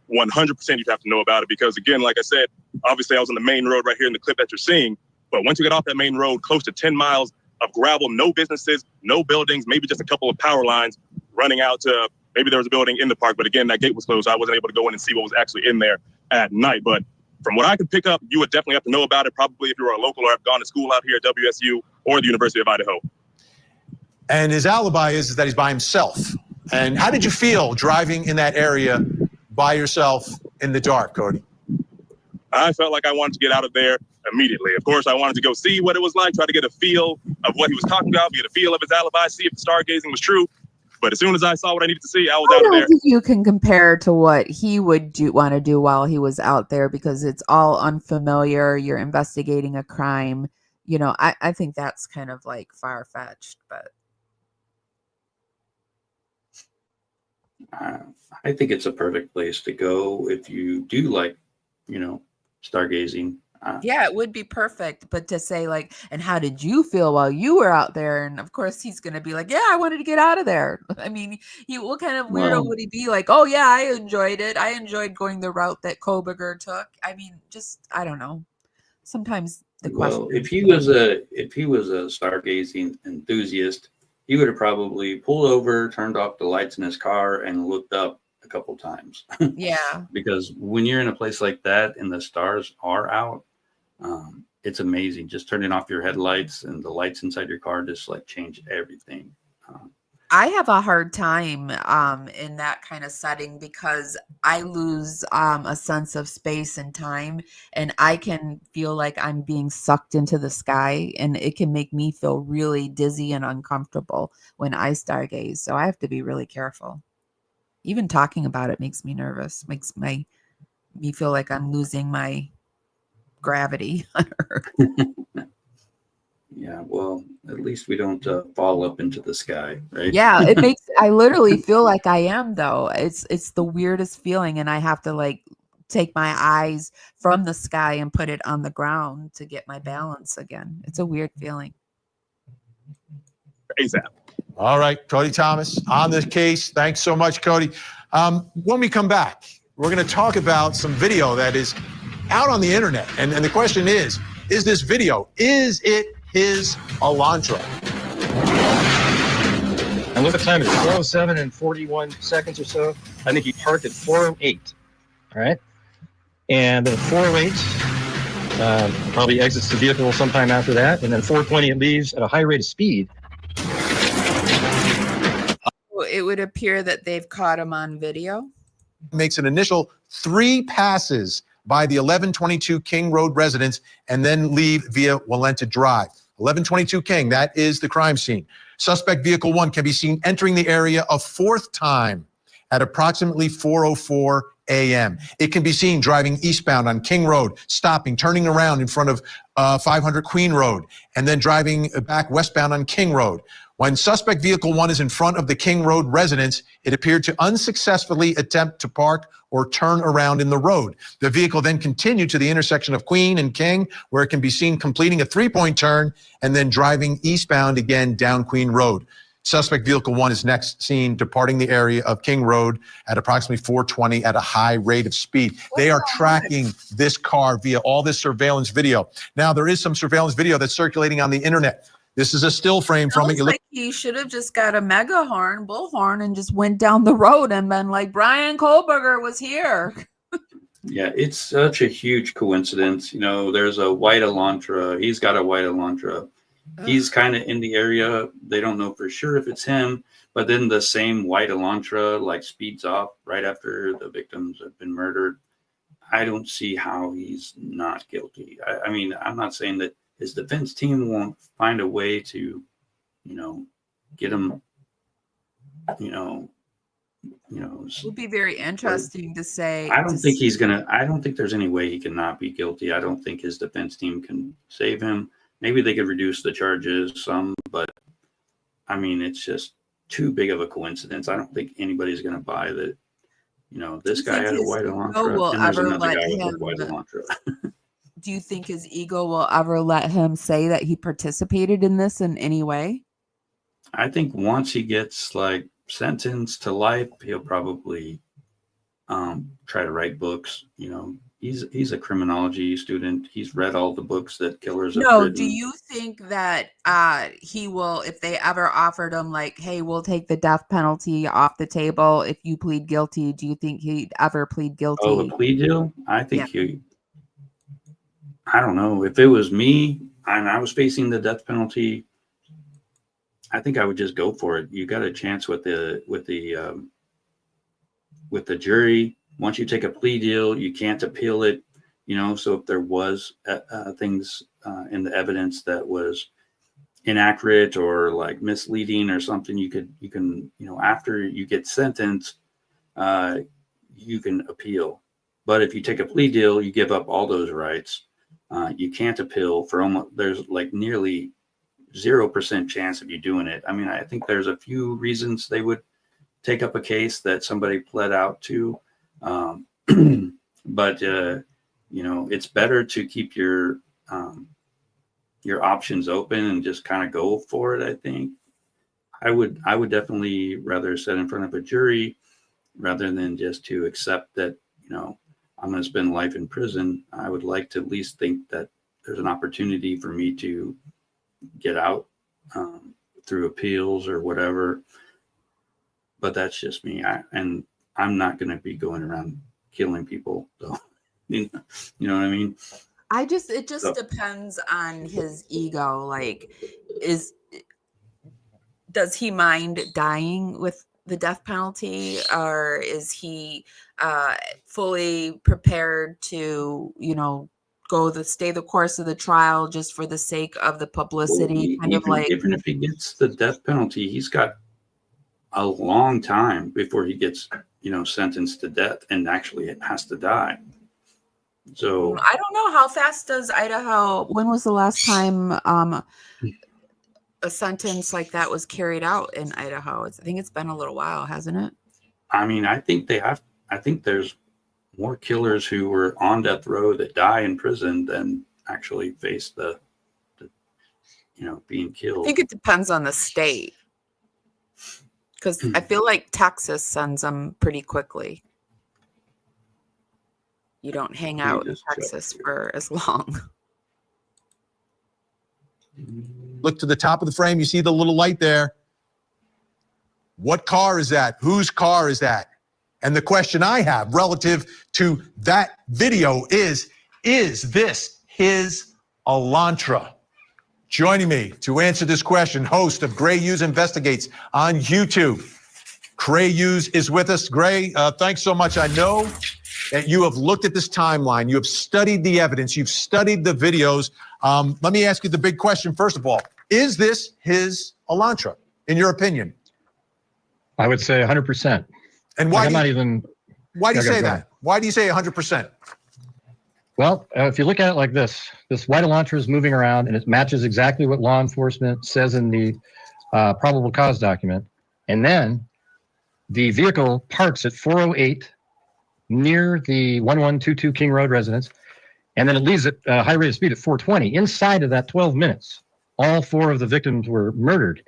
100% you'd have to know about it because, again, like I said, obviously I was on the main road right here in the clip that you're seeing. But once you get off that main road, close to 10 miles of gravel, no businesses, no buildings, maybe just a couple of power lines running out to maybe there was a building in the park. But again, that gate was closed. So I wasn't able to go in and see what was actually in there at night. But from what I could pick up, you would definitely have to know about it, probably if you were a local or have gone to school out here at WSU or the University of Idaho. And his alibi is that he's by himself. And how did you feel driving in that area by yourself in the dark, Cody? I felt like I wanted to get out of there immediately. Of course, I wanted to go see what it was like, try to get a feel of what he was talking about, get a feel of his alibi, see if the stargazing was true. But as soon as I saw what I needed to see, I was out of there. Think you can compare to what he would want to do while he was out there because it's all unfamiliar. You're investigating a crime. You know, I think that's kind of like far-fetched, but I think it's a perfect place to go if you do like, stargazing. yeah, it would be perfect. But to say like, and how did you feel while you were out there? And of course, he's going to be like, yeah, I wanted to get out of there. I mean, what kind of weirdo would he be like? Oh yeah, I enjoyed it. I enjoyed going the route that Kohberger took. I mean, I don't know. Sometimes the question. Well, if he was a stargazing enthusiast, he would have probably pulled over, turned off the lights in his car, and looked up a couple times. Yeah. Because when you're in a place like that and the stars are out, it's amazing. Just turning off your headlights and the lights inside your car just like change everything. I have a hard time in that kind of setting because I lose a sense of space and time, and I can feel like I'm being sucked into the sky, and it can make me feel really dizzy and uncomfortable when I stargaze. So I have to be really careful. Even talking about it makes me nervous, makes me feel like I'm losing my gravity on Earth. Yeah, well, at least we don't fall up into the sky, right? Yeah, it makes I literally feel like I am though. It's the weirdest feeling, and I have to like take my eyes from the sky and put it on the ground to get my balance again. It's a weird feeling. ASAP. All right, Cody Thomas on this case. Thanks so much, Cody. When we come back, we're going to talk about some video that is out on the internet. And the question is this video, is it his Elantra? And look at the time, it's 4:07 and 41 seconds or so. I think he parked at 4:08. All right. And then 4:08, probably exits the vehicle sometime after that. And then 4:20, it leaves at a high rate of speed. It would appear that they've caught him on video. Makes an initial 3 passes by the 1122 King Road residents and then leave via Walenta Drive. 1122 King, that is the crime scene. Suspect vehicle 1 can be seen entering the area a 4th time at approximately 4:04 a.m. It can be seen driving eastbound on King Road, stopping, turning around in front of 500 Queen Road, and then driving back westbound on King Road. When suspect vehicle 1 is in front of the King Road residence, it appeared to unsuccessfully attempt to park or turn around in the road. The vehicle then continued to the intersection of Queen and King, where it can be seen completing a 3-point turn and then driving eastbound again down Queen Road. Suspect vehicle 1 is next seen departing the area of King Road at approximately 4:20 at a high rate of speed. They are tracking this car via all this surveillance video. Now, there is some surveillance video that's circulating on the internet. This is a still frame from it. You like he should have just got a bullhorn, and just went down the road and been like, Bryan Kohberger was here. Yeah, it's such a huge coincidence. There's a white Elantra. He's got a white Elantra. He's kind of in the area. They don't know for sure if it's him, but then the same white Elantra like speeds off right after the victims have been murdered. I don't see how he's not guilty. I mean, I'm not saying that his defense team won't find a way to, get him, It would be very interesting to say. I don't think there's any way he can not be guilty. I don't think his defense team can save him. Maybe they could reduce the charges some, but I mean, it's just too big of a coincidence. I don't think anybody's going to buy that. This guy had a white Elantra, and there's another guy with a white Elantra. Do you think his ego will ever let him say that he participated in this in any way? I think once he gets sentenced to life, he'll probably try to write books. He's a criminology student. He's read all the books that killers have written. Do you think that he will, if they ever offered him hey, we'll take the death penalty off the table if you plead guilty, do you think he'd ever plead guilty? Oh, a plea deal? I think I don't know. If it was me and I was facing the death penalty, I think I would just go for it. You got a chance with the jury. Once you take a plea deal, you can't appeal it. So if there was things in the evidence that was inaccurate or misleading or something, you can after you get sentenced, you can appeal. But if you take a plea deal, you give up all those rights. You can't appeal for there's nearly 0% chance of you doing it. I mean, I think there's a few reasons they would take up a case that somebody pled out to. But it's better to keep your options open and just kind of go for it. I think I would definitely rather sit in front of a jury rather than just to accept that, I'm going to spend life in prison. I would like to at least think that there's an opportunity for me to get out through appeals or whatever. But that's just me. I'm not going to be going around killing people. So, you know what I mean? It just depends on his ego. Does he mind dying with the death penalty, or is he fully prepared to, stay the course of the trial just for the sake of the publicity? Even if he gets the death penalty, he's got a long time before he gets, sentenced to death and actually has to die. So I don't know, how fast does Idaho? When was the last time a sentence like that was carried out in Idaho? I think it's been a little while, hasn't it? I mean, I think there's more killers who were on death row that die in prison than actually face the being killed. I think it depends on the state, because I feel like Texas sends them pretty quickly. You don't hang out in Texas for as long. Look to the top of the frame. You see the little light there. What car is that? Whose car is that? And the question I have relative to that video is this his Elantra? Joining me to answer this question, host of Gray Hughes Investigates on YouTube. Gray Hughes is with us. Gray, thanks so much. I know that you have looked at this timeline. You have studied the evidence. You've studied the videos. Let me ask you the big question, first of all. Is this his Elantra, in your opinion? I would say 100%. And why? Why do you say that? Why do you say 100%? Well, if you look at it like this white Elantra is moving around, and it matches exactly what law enforcement says in the probable cause document. And then the vehicle parks at 408 near the 1122 King Road residence, and then it leaves at a high rate of speed at 420. Inside of that 12 minutes, all four of the victims were murdered.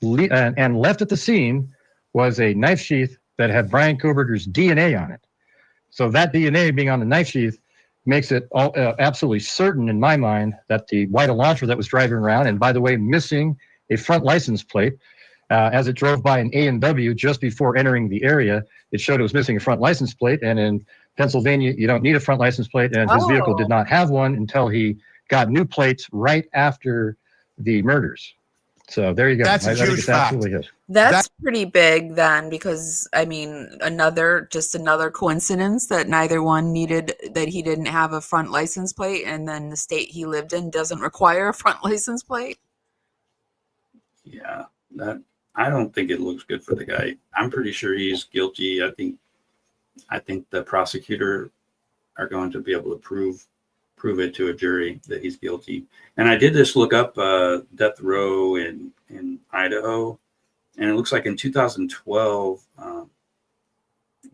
And left at the scene was a knife sheath that had Bryan Kohberger's DNA on it. So that DNA being on the knife sheath makes it absolutely certain in my mind that the white Elantra that was driving around, and by the way, missing a front license plate, as it drove by an A&W just before entering the area, it showed it was missing a front license plate. And in Pennsylvania, you don't need a front license plate, and his vehicle did not have one until he got new plates right after the murders. So there you go. That's a huge fact. That's pretty big then, because I mean, another coincidence that neither one needed, that he didn't have a front license plate, and then the state he lived in doesn't require a front license plate. Yeah, I don't think it looks good for the guy. I'm pretty sure he's guilty. I think the prosecutor are going to be able to prove it to a jury that he's guilty. And I did just look up death row in Idaho, and it looks like in 2012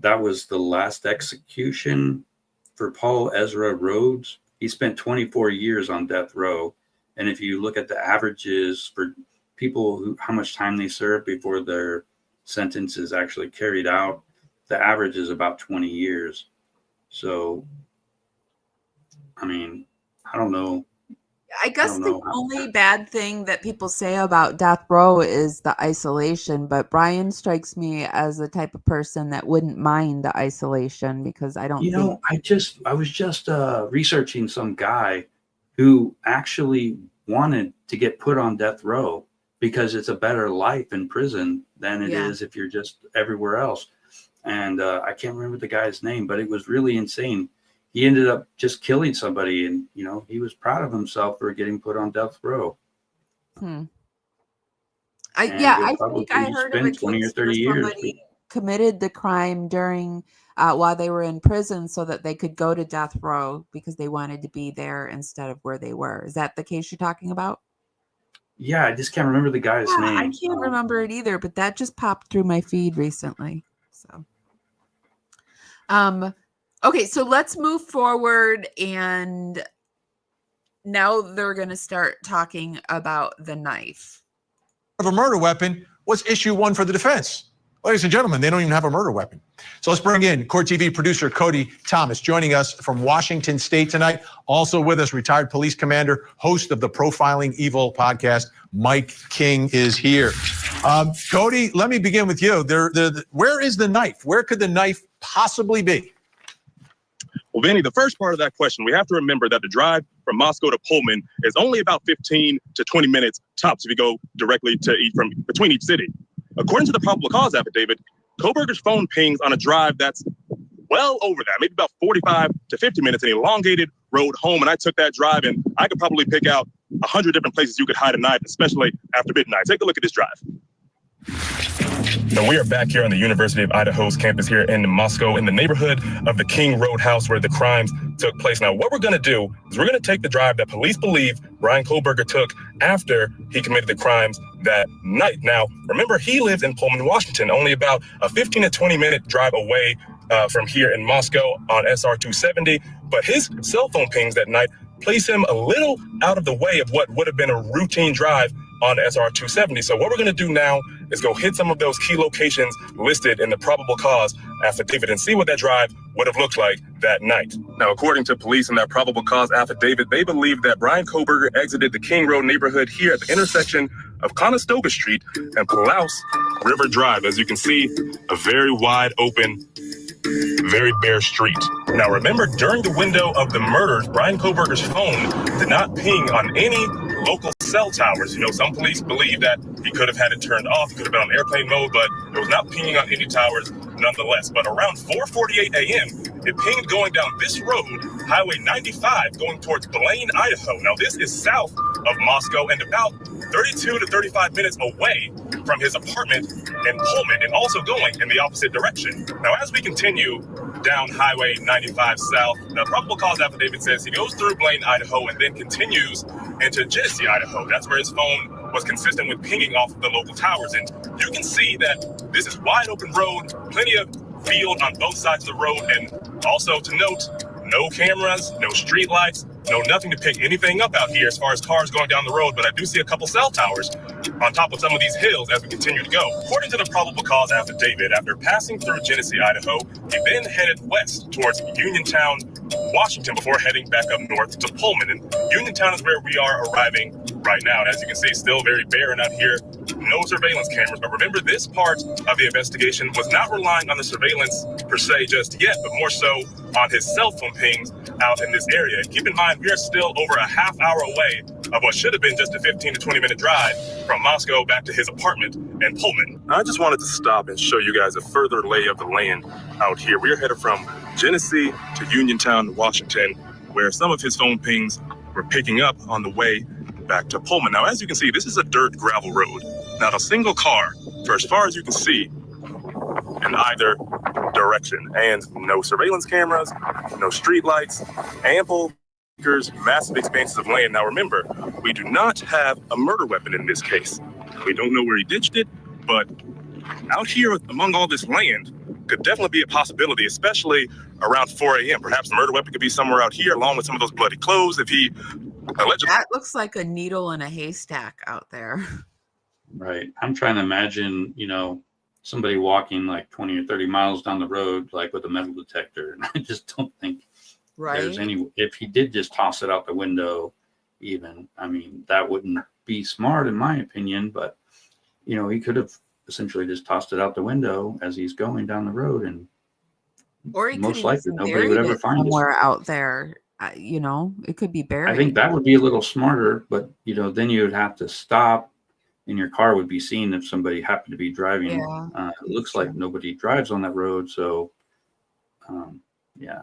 that was the last execution for Paul Ezra Rhodes. He spent 24 years on death row, and if you look at the averages for people how much time they serve before their sentence is actually carried out, the average is about 20 years. So, I mean, I don't know. I guess the only bad thing that people say about death row is the isolation, but Bryan strikes me as the type of person that wouldn't mind the isolation, because I don't I was just researching some guy who actually wanted to get put on death row because it's a better life in prison than it is if you're just everywhere else. And I can't remember the guy's name, but it was really insane. He ended up just killing somebody, and he was proud of himself for getting put on death row. I think I heard of a 20 or case 30 where years. somebody committed the crime during while they were in prison so that they could go to death row because they wanted to be there instead of where they were. Is that the case you're talking about? Yeah, I just can't remember the guy's name. I can't remember it either, but that just popped through my feed recently. So, okay, so let's move forward, and now they're going to start talking about the knife. Of a murder weapon was issue one for the defense. Ladies and gentlemen, they don't even have a murder weapon. So let's bring in Court TV producer Cody Thomas, joining us from Washington State tonight. Also with us, retired police commander, host of the Profiling Evil podcast, Mike King is here. Cody, let me begin with you. Where is the knife? Where could the knife possibly be? Well, Vinny, the first part of that question, we have to remember that the drive from Moscow to Pullman is only about 15 to 20 minutes tops if you go directly from between each city. According to the probable cause affidavit, Kohberger's phone pings on a drive that's well over that, maybe about 45 to 50 minutes, an elongated road home. And I took that drive, and I could probably pick out 100 different places you could hide a knife, especially after midnight. Take a look at this drive. Now, we are back here on the University of Idaho's campus here in Moscow, in the neighborhood of the King Road house where the crimes took place. Now, what we're going to do is we're going to take the drive that police believe Bryan Kohberger took after he committed the crimes that night. Now, remember, he lives in Pullman, Washington, only about a 15 to 20 minute drive away from here in Moscow on SR 270. But his cell phone pings that night place him a little out of the way of what would have been a routine drive on SR 270. So what we're going to do now is go hit some of those key locations listed in the probable cause affidavit and see what that drive would have looked like that night. Now, according to police in that probable cause affidavit, they believe that Bryan Kohberger exited the King Road neighborhood here at the intersection of Conestoga Street and Palouse River Drive. As you can see, a very wide open, very bare street. Now, remember, during the window of the murders, Bryan Kohberger's phone did not ping on any local cell towers. Some police believe that he could have had it turned off. He could have been on airplane mode, but it was not pinging on any towers nonetheless. But around 4:48 a.m., it pinged going down this road, Highway 95, going towards Blaine, Idaho. Now, this is south of Moscow and about 32 to 35 minutes away from his apartment in Pullman, and also going in the opposite direction. Now, as we continue down Highway 95 south, the probable cause affidavit says he goes through Blaine, Idaho, and then continues into Genesee, Idaho. That's where his phone was consistent with pinging off of the local towers. And you can see that this is wide open road, plenty of field on both sides of the road, and also to note, no cameras, no street lights, no nothing to pick anything up out here as far as cars going down the road, but I do see a couple cell towers on top of some of these hills as we continue to go. According to the probable cause affidavit, after passing through Genesee, Idaho, he then headed west towards Uniontown, Washington, before heading back up north to Pullman. And Uniontown is where we are arriving right now. And as you can see, still very barren out here, no surveillance cameras. But remember, this part of the investigation was not relying on the surveillance per se just yet, but more so on his cell phone pings out in this area. And keep in mind, we are still over a half hour away of what should have been just a 15 to 20 minute drive from Moscow back to his apartment in Pullman. I just wanted to stop and show you guys a further lay of the land out here. We are headed from Genesee to Uniontown, Washington, where some of his phone pings were picking up on the way back to Pullman. Now, as you can see, this is a dirt gravel road. Not a single car, for as far as you can see, in either direction. And no surveillance cameras, no street lights, ample acres, massive expanses of land. Now remember, we do not have a murder weapon in this case. We don't know where he ditched it, but out here among all this land could definitely be a possibility, especially around 4 a.m. Perhaps the murder weapon could be somewhere out here along with some of those bloody clothes if he allegedly... That looks like a needle in a haystack out there. Right. I'm trying to imagine, somebody walking like 20 or 30 miles down the road, like with a metal detector. And I just don't think there's any, if he did just toss it out the window, even, I mean, that wouldn't be smart in my opinion, but he could have essentially just tossed it out the window as he's going down the road, and or he most could likely nobody would ever find it somewhere out there. It could be buried. I think that would be a little smarter, but then you would have to stop, and your car would be seen if somebody happened to be driving. Yeah, it looks like nobody drives on that road, so yeah.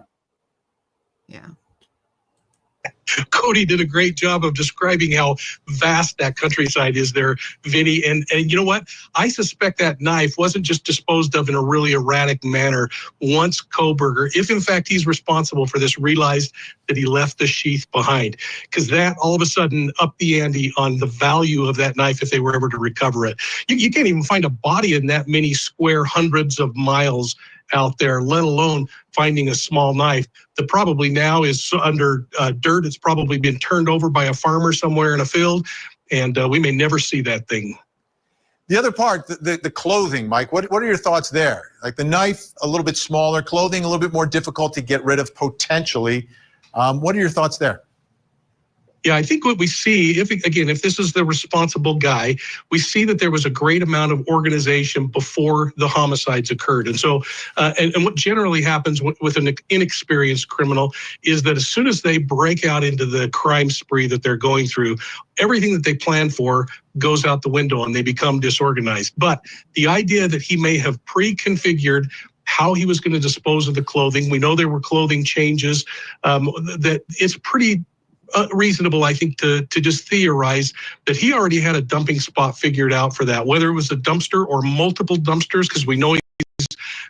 Cody did a great job of describing how vast that countryside is there, Vinny. And you know what? I suspect that knife wasn't just disposed of in a really erratic manner once Kohberger, if in fact he's responsible for this, realized that he left the sheath behind. Because that all of a sudden upped the ante on the value of that knife if they were ever to recover it. You can't even find a body in that many square hundreds of miles out there, let alone finding a small knife that probably now is under dirt. It's probably been turned over by a farmer somewhere in a field, and we may never see that thing. The other part, the clothing, Mike, what are your thoughts there? Like the knife, a little bit smaller, clothing, a little bit more difficult to get rid of potentially. What are your thoughts there? Yeah, I think what we see, if this is the responsible guy, we see that there was a great amount of organization before the homicides occurred. And so, and what generally happens with an inexperienced criminal is that as soon as they break out into the crime spree that they're going through, everything that they plan for goes out the window and they become disorganized. But the idea that he may have pre-configured how he was going to dispose of the clothing, we know there were clothing changes, that it's pretty reasonable, I think, to just theorize that he already had a dumping spot figured out for that, whether it was a dumpster or multiple dumpsters, because we know he's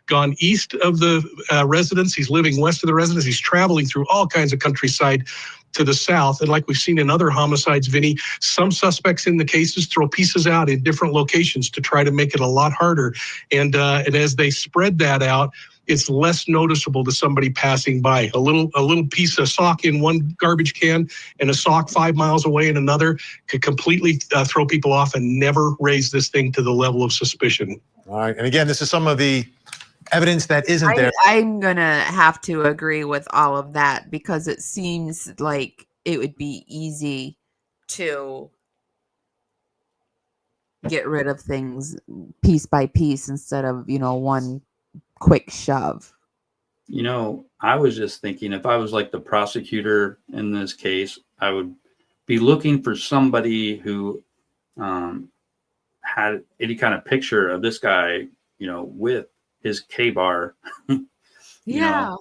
gone east of the residence, he's living west of the residence, he's traveling through all kinds of countryside to the south. And like we've seen in other homicides, Vinny, some suspects in the cases throw pieces out in different locations to try to make it a lot harder. And as they spread that out, it's less noticeable to somebody passing by. A little piece of sock in one garbage can and a sock 5 miles away in another could completely throw people off and never raise this thing to the level of suspicion. All right. And again, this is some of the evidence that isn't there. I'm going to have to agree with all of that because it seems like it would be easy to get rid of things piece by piece instead of, one quick shove. I was just thinking if I was like the prosecutor in this case, I would be looking for somebody who had any kind of picture of this guy, with his K-bar. Yeah.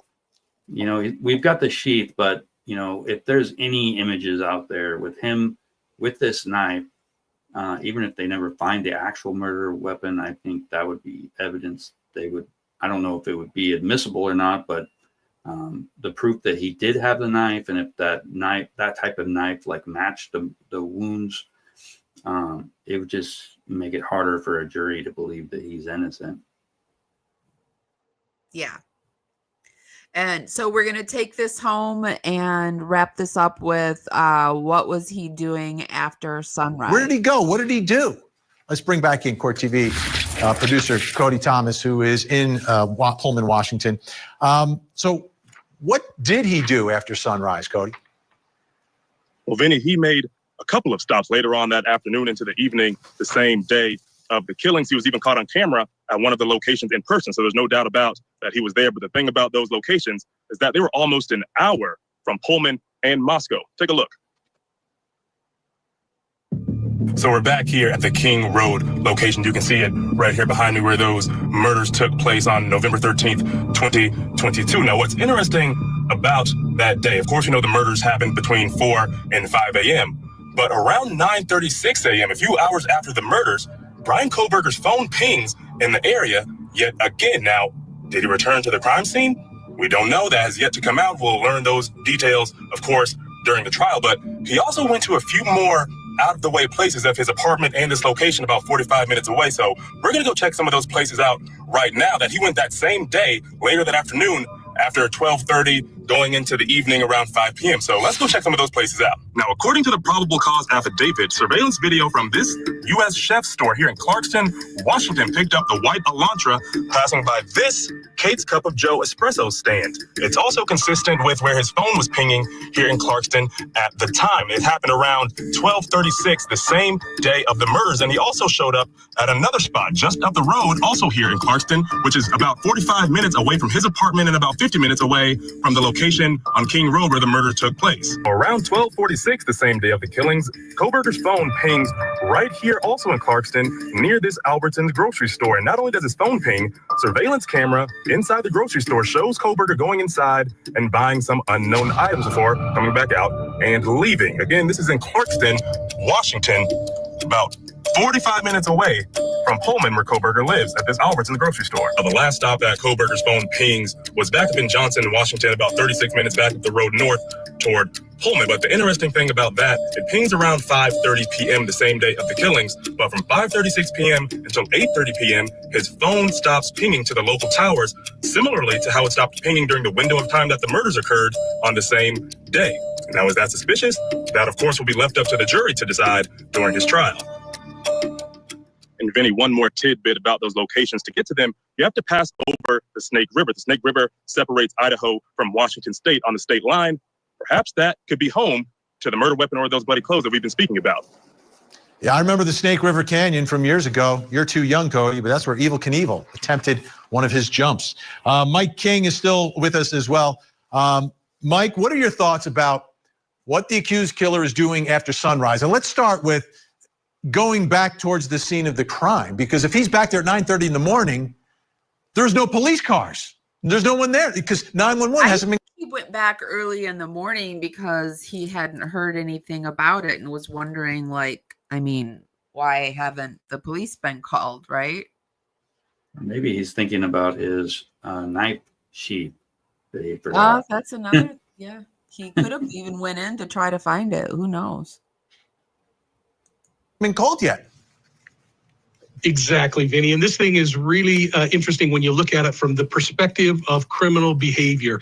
We've got the sheath, but, if there's any images out there with him with this knife, even if they never find the actual murder weapon, I think that would be evidence they would. I don't know if it would be admissible or not, but the proof that he did have the knife, and if that type of knife like matched the wounds, it would just make it harder for a jury to believe that he's innocent. Yeah. And so we're going to take this home and wrap this up with what was he doing after sunrise? Where did he go? What did he do? Let's bring back in Court TV producer Cody Thomas, who is in Pullman, Washington. So what did he do after sunrise, Cody? Well, Vinny, he made a couple of stops later on that afternoon into the evening, the same day of the killings. He was even caught on camera at one of the locations in person. So there's no doubt about that he was there. But the thing about those locations is that they were almost an hour from Pullman and Moscow. Take a look. So we're back here at the King Road location. You can see it right here behind me where those murders took place on November 13th, 2022. Now, what's interesting about that day, of course, the murders happened between 4 and 5 a.m. But around 9:36 a.m., a few hours after the murders, Bryan Kohberger's phone pings in the area yet again. Now, did he return to the crime scene? We don't know. That has yet to come out. We'll learn those details, of course, during the trial. But he also went to a few more out-of-the-way places of his apartment and his location about 45 minutes away. So we're going to go check some of those places out right now that he went that same day, later that afternoon, after 12:30, going into the evening around 5 p.m. So let's go check some of those places out. Now, according to the probable cause affidavit, surveillance video from this U.S. chef store here in Clarkston, Washington, picked up the white Elantra passing by this Kate's Cup of Joe espresso stand. It's also consistent with where his phone was pinging here in Clarkston at the time. It happened around 12:36, the same day of the murders. And he also showed up at another spot just up the road, also here in Clarkston, which is about 45 minutes away from his apartment and about 50 minutes away from the location on King Road where the murder took place. Around 12:46, the same day of the killings, Kohberger's phone pings right here also in Clarkston near this Albertsons grocery store. And not only does his phone ping, surveillance camera inside the grocery store shows Kohberger going inside and buying some unknown items before coming back out and leaving. Again, this is in Clarkston, Washington, about 45 minutes away from Pullman, where Kohberger lives, at this Albertsons grocery store. The last stop that Kohberger's phone pings was back up in Johnson, Washington, about 36 minutes back up the road north toward Pullman. But the interesting thing about that, it pings around 5:30 p.m. the same day of the killings. But from 5:36 p.m. until 8:30 p.m., his phone stops pinging to the local towers, similarly to how it stopped pinging during the window of time that the murders occurred on the same day. Now, is that suspicious? That, of course, will be left up to the jury to decide during his trial. And Vinny, one more tidbit about those locations. To get to them, you have to pass over the Snake River. The Snake River separates Idaho from Washington State on the state line. Perhaps that could be home to the murder weapon or those bloody clothes that we've been speaking about. Yeah, I remember the Snake River Canyon from years ago. You're too young, Cody, but that's where Evel Knievel attempted one of his jumps. Mike King is still with us as well. Mike, what are your thoughts about what the accused killer is doing after sunrise? And let's start with going back towards the scene of the crime, because if he's back there at 9:30 in the morning, there's no police cars. There's no one there because 911 hasn't been. He went back early in the morning because he hadn't heard anything about it and was wondering, like, I mean, why haven't the police been called, right? Maybe he's thinking about his night sheet that he forgot. That's another, yeah. He could have even went in to try to find it. Who knows? Been called yet. Exactly, Vinny. And this thing is really interesting when you look at it from the perspective of criminal behavior.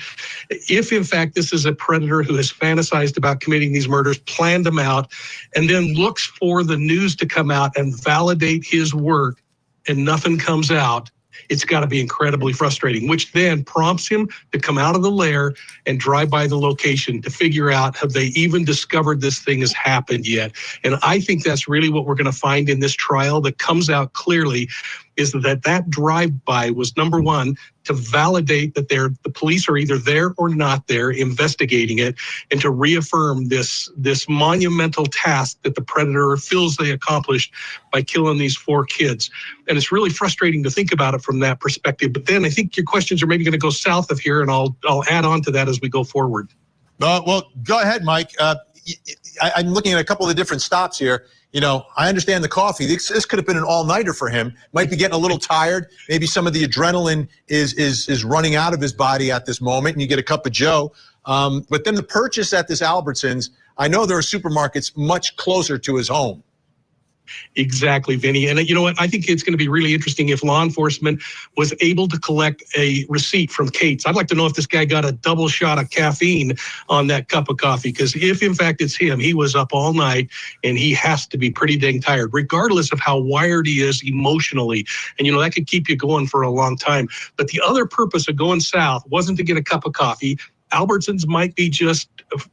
If, in fact, this is a predator who has fantasized about committing these murders, planned them out, and then looks for the news to come out and validate his work, and nothing comes out, it's got to be incredibly frustrating, which then prompts him to come out of the lair and drive by the location to figure out, have they even discovered this thing has happened yet? And I think that's really what we're going to find in this trial that comes out clearly, is that drive-by was, number one, to validate that the police are either there or not there investigating it, and to reaffirm this monumental task that the predator feels they accomplished by killing these 4 kids. And it's really frustrating to think about it from that perspective. But then I think your questions are maybe going to go south of here, and I'll add on to that as we go forward. Well, go ahead, Mike. I'm looking at a couple of the different stops here. You know, I understand the coffee. This could have been an all-nighter for him. Might be getting a little tired. Maybe some of the adrenaline is running out of his body at this moment, and you get a cup of Joe. But then the purchase at this Albertsons, I know there are supermarkets much closer to his home. Exactly, Vinny. And you know what? I think it's going to be really interesting if law enforcement was able to collect a receipt from Kate's. I'd like to know if this guy got a double shot of caffeine on that cup of coffee, because if in fact it's him, he was up all night and he has to be pretty dang tired, regardless of how wired he is emotionally. And you know, that could keep you going for a long time. But the other purpose of going south wasn't to get a cup of coffee. Albertsons might be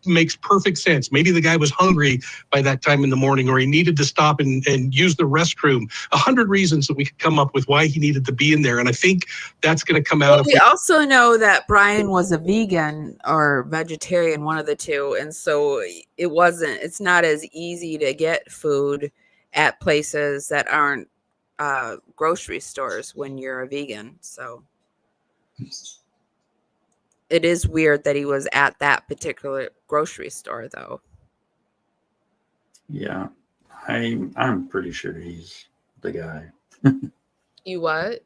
makes perfect sense. Maybe the guy was hungry by that time in the morning, or he needed to stop and use the restroom. 100 reasons that we could come up with why he needed to be in there. And I think that's going to come out. We also know that Bryan was a vegan or vegetarian, one of the two. And so it's not as easy to get food at places that aren't grocery stores when you're a vegan. So it is weird that he was at that particular grocery store, though. Yeah, I'm pretty sure he's the guy. You what?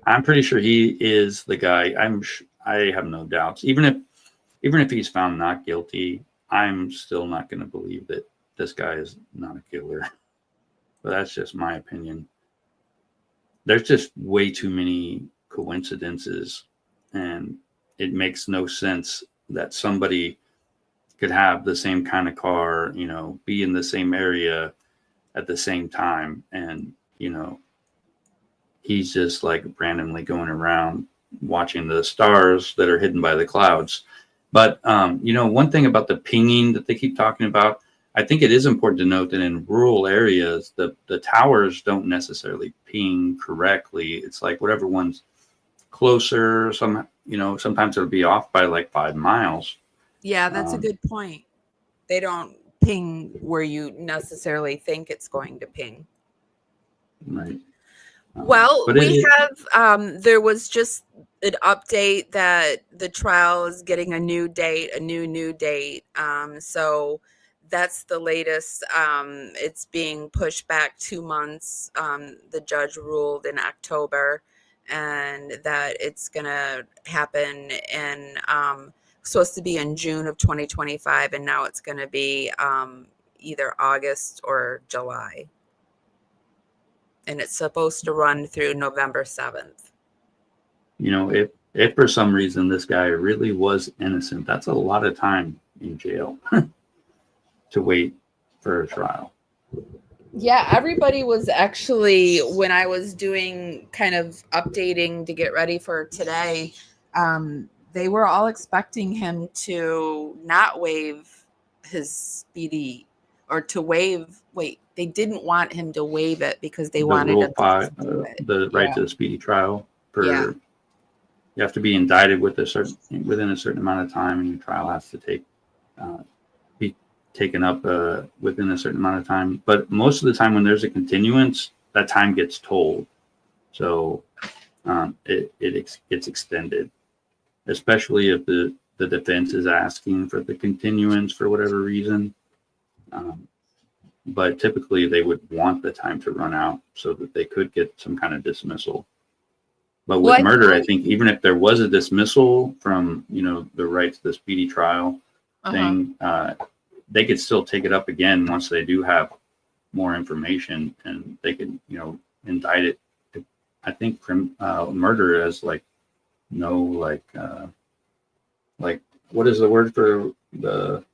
I'm pretty sure he is the guy. I have no doubts. Even if he's found not guilty, I'm still not going to believe that this guy is not a killer. But that's just my opinion. There's just way too many coincidences, and it makes no sense that somebody could have the same kind of car, be in the same area at the same time. And, he's just like randomly going around watching the stars that are hidden by the clouds. But, one thing about the pinging that they keep talking about, I think it is important to note that in rural areas, the towers don't necessarily ping correctly. It's like whatever one's closer, sometimes it'll be off by like 5 miles. Yeah, that's a good point. They don't ping where you necessarily think it's going to ping. Right. Well, there was just an update that the trial is getting a new date. So that's the latest. It's being pushed back 2 months. The judge ruled in October, and that it's going to happen in, supposed to be in June of 2025, and now it's going to be either August or July. And it's supposed to run through November 7th. If for some reason this guy really was innocent, that's a lot of time in jail to wait for a trial. Yeah, everybody was actually, when I was doing kind of updating to get ready for today, they were all expecting him to not waive his speedy, or to waive. Wait, they didn't want him to waive it because they wanted Rule him 5, to do it. the right to the speedy trial. You have to be indicted within a certain amount of time, and your trial has to be taken up within a certain amount of time. But most of the time, when there's a continuance, that time gets told, so it gets extended, especially if the defense is asking for the continuance for whatever reason. But typically they would want the time to run out so that they could get some kind of dismissal. But with murder, I think even if there was a dismissal from, the right to the speedy trial thing, they could still take it up again once they do have more information, and they could, indict it. I think murder as what is the word for the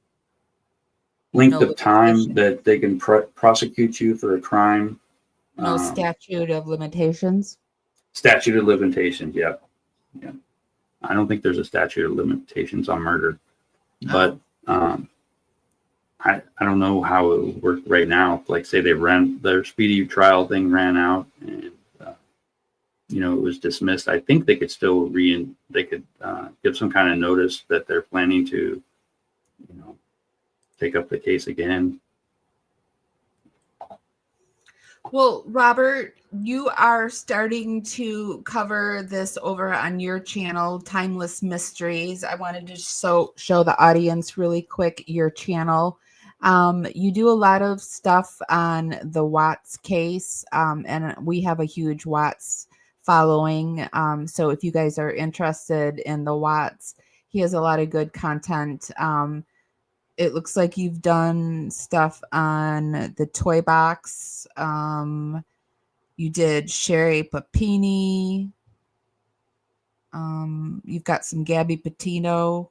length of time that they can prosecute you for a crime? No statute of limitations. Statute of limitations, yeah. I don't think there's a statute of limitations on murder, but I don't know how it would work right now. Like, say their speedy trial thing ran out, and it was dismissed. I think they could still give some kind of notice that they're planning to, take up the case again. Well, Robert, you are starting to cover this over on your channel, Timeless Mysteries. I wanted to show the audience really quick your channel. You do a lot of stuff on the Watts case, and we have a huge Watts following. So if you guys are interested in the Watts, he has a lot of good content. It looks like you've done stuff on the Toy Box. You did Sherry Papini. You've got some Gabby Patino.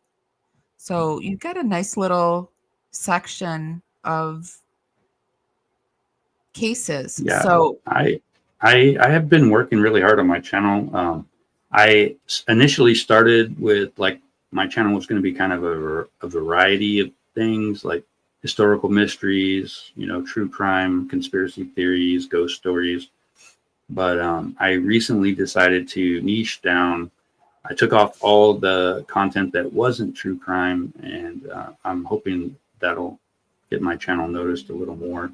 So you've got a nice little section of cases. Yeah. So I have been working really hard on my channel. I initially started with my channel was going to be kind of a variety of things, like historical mysteries, true crime, conspiracy theories, ghost stories. But I recently decided to niche down. I took off all the content that wasn't true crime, and I'm hoping that'll get my channel noticed a little more.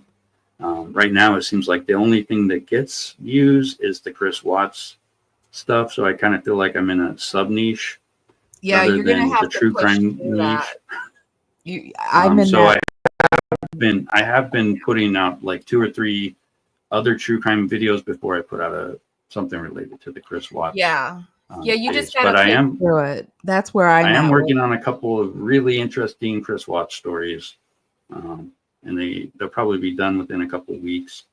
Right now, it seems like the only thing that gets views is the Chris Watts stuff. So I kind of feel like I'm in a sub niche. yeah, you're going to have the to true push crime through niche. that. I'm in So that. I have been putting out like 2 or 3 other true crime videos before I put out something related to the Chris Watts. Yeah. Yeah, you case. just gotta pick through it. That's where I am working on a couple of really interesting Chris Watts stories, and they'll probably be done within a couple of weeks.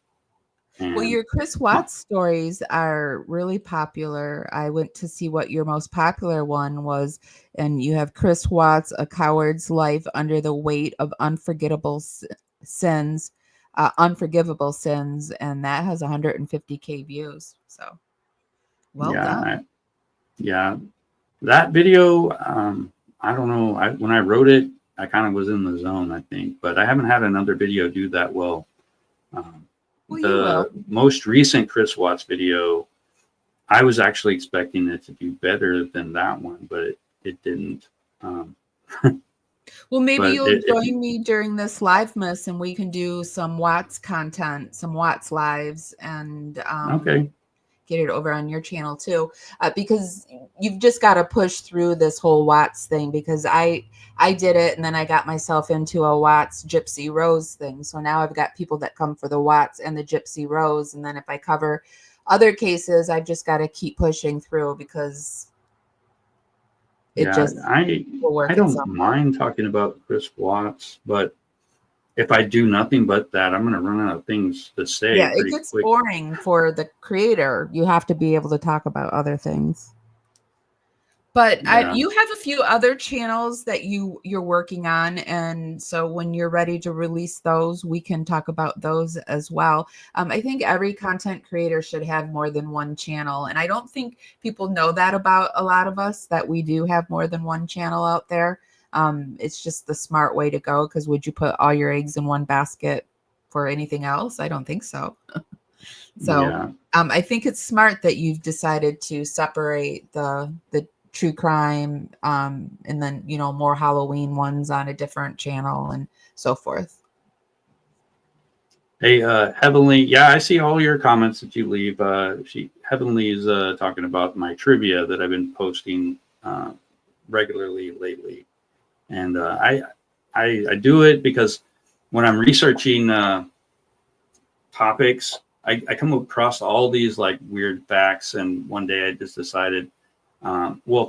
And well, your Chris Watts stories are really popular. I went to see what your most popular one was, and you have Chris Watts, A Coward's Life Under the Weight of Unforgivable Sins, and that has 150K views. So, well done. Yeah, that video, I don't know. When I wrote it, I kind of was in the zone, I think, but I haven't had another video do that well. The most recent Chris Watts video, I was actually expecting it to do better than that one, but it didn't. Well, maybe you'll join me during this live miss, and we can do some Watts content, some Watts lives, and okay. Get it over on your channel too, because you've just got to push through this whole Watts thing, because I did it and then I got myself into a Watts Gypsy Rose thing. So now I've got people that come for the Watts and the Gypsy Rose. And then if I cover other cases, I've just got to keep pushing through, because it I don't mind talking about Chris Watts, but if I do nothing but that, I'm going to run out of things to say. Yeah, it gets boring for the creator. You have to be able to talk about other things. But you have a few other channels that you're working on, and so when you're ready to release those, we can talk about those as well. I think every content creator should have more than one channel, and I don't think people know that about a lot of us, that we do have more than one channel out there. It's just the smart way to go, because would you put all your eggs in one basket for anything else? I don't think so. So I think it's smart that you've decided to separate the true crime and then, more Halloween ones on a different channel and so forth. Hey, Heavenly, I see all your comments that you leave. Heavenly is talking about my trivia that I've been posting regularly lately. And I do it because when I'm researching topics, I come across all these like weird facts. And one day I just decided,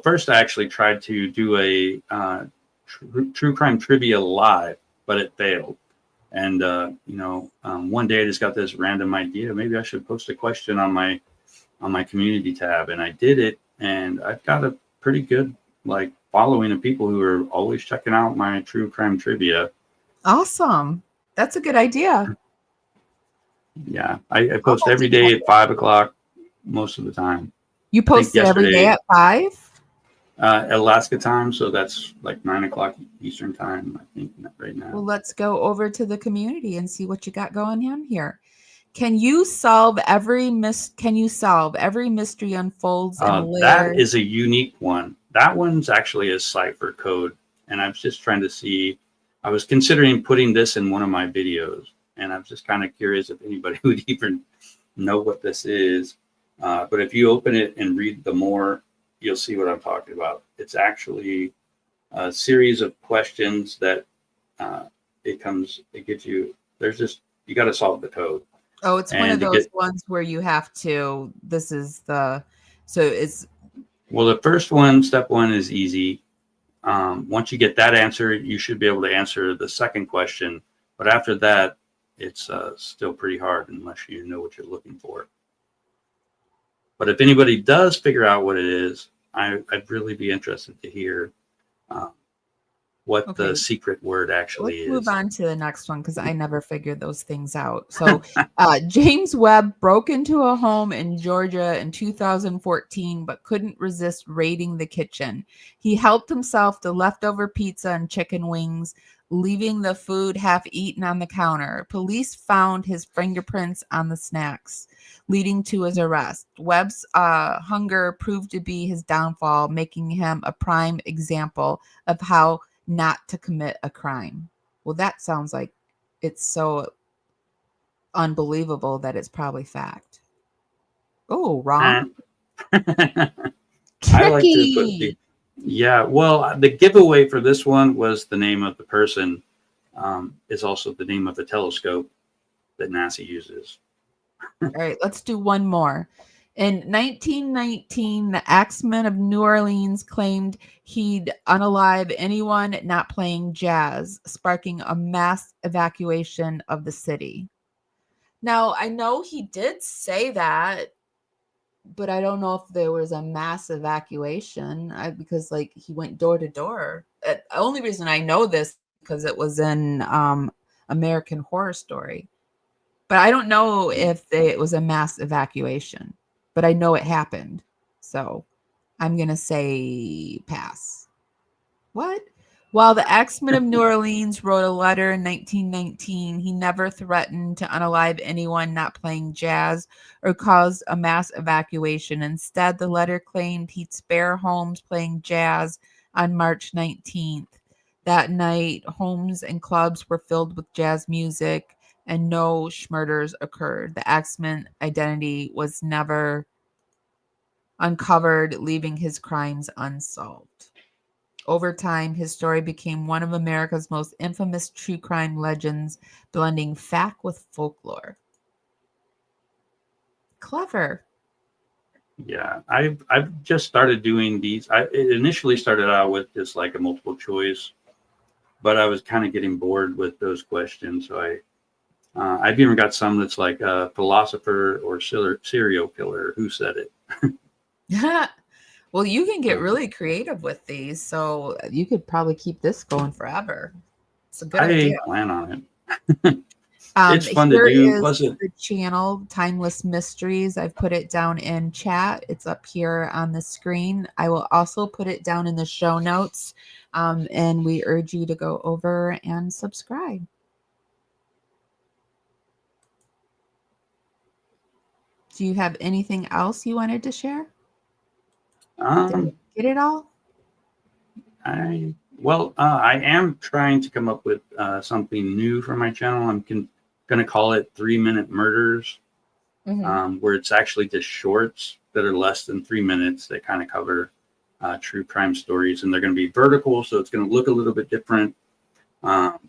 first I actually tried to do a true crime trivia live, but it failed. And, one day I just got this random idea. Maybe I should post a question on my community tab. And I did it. And I've got a pretty good following of people who are always checking out my true crime trivia. Awesome. That's a good idea. Yeah. I post every day at 5:00 most of the time. You post every day at 5? Alaska time. So that's like 9:00 Eastern time, I think, right now. Well, let's go over to the community and see what you got going on here. Can you solve every mystery unfolds in layers? That is a unique one. That one's actually a cipher code. And I was just trying to see, I was considering putting this in one of my videos. And I was just kind of curious if anybody would even know what this is. But if you open it and read the more, you'll see what I'm talking about. It's actually a series of questions that it gives you, you got to solve the code. Oh, it's one of those ones where you have to, well, the first one, step one, is easy. Once you get that answer, you should be able to answer the second question. But after that, it's still pretty hard unless you know what you're looking for. But if anybody does figure out what it is, I'd really be interested to hear what the secret word actually is. Let's move on to the next one, because I never figured those things out. So James Webb broke into a home in Georgia in 2014, but couldn't resist raiding the kitchen. He helped himself to leftover pizza and chicken wings, leaving the food half eaten on the counter. Police found his fingerprints on the snacks, leading to his arrest. Webb's hunger proved to be his downfall, making him a prime example of how not to commit a crime. Well, that sounds like it's so unbelievable that it's probably fact. Oh, wrong. Tricky. The giveaway for this one was the name of the person is also the name of the telescope that NASA uses. All right, let's do one more. In 1919, the Axemen of New Orleans claimed he'd unalive anyone not playing jazz, sparking a mass evacuation of the city. Now, I know he did say that, but I don't know if there was a mass evacuation because, like, he went door to door. The only reason I know this because it was in American Horror Story. But I don't know if it was a mass evacuation, but I know it happened. So I'm going to say pass. What? While the Axemen of New Orleans wrote a letter in 1919, he never threatened to unalive anyone not playing jazz or cause a mass evacuation. Instead, the letter claimed he'd spare homes playing jazz on March 19th. That night, homes and clubs were filled with jazz music, and no murders occurred. The Axeman identity was never uncovered, leaving his crimes unsolved. Over time, his story became one of America's most infamous true crime legends, blending fact with folklore. Clever. Yeah, I've just started doing these. It initially started out with just like a multiple choice, but I was kind of getting bored with those questions, so I've even got some that's like a philosopher or serial killer. Who said it? Well, you can get really creative with these, so you could probably keep this going forever. It's a good idea. I plan on it. It's fun to do. Was it the channel Timeless Mysteries? I've put it down in chat. It's up here on the screen. I will also put it down in the show notes, and we urge you to go over and subscribe. Do you have anything else you wanted to share? Get it all? I am trying to come up with something new for my channel. I'm going to call it 3-Minute Murders, where it's actually just shorts that are less than 3 minutes that kind of cover true crime stories, and they're going to be vertical, so it's going to look a little bit different. I'm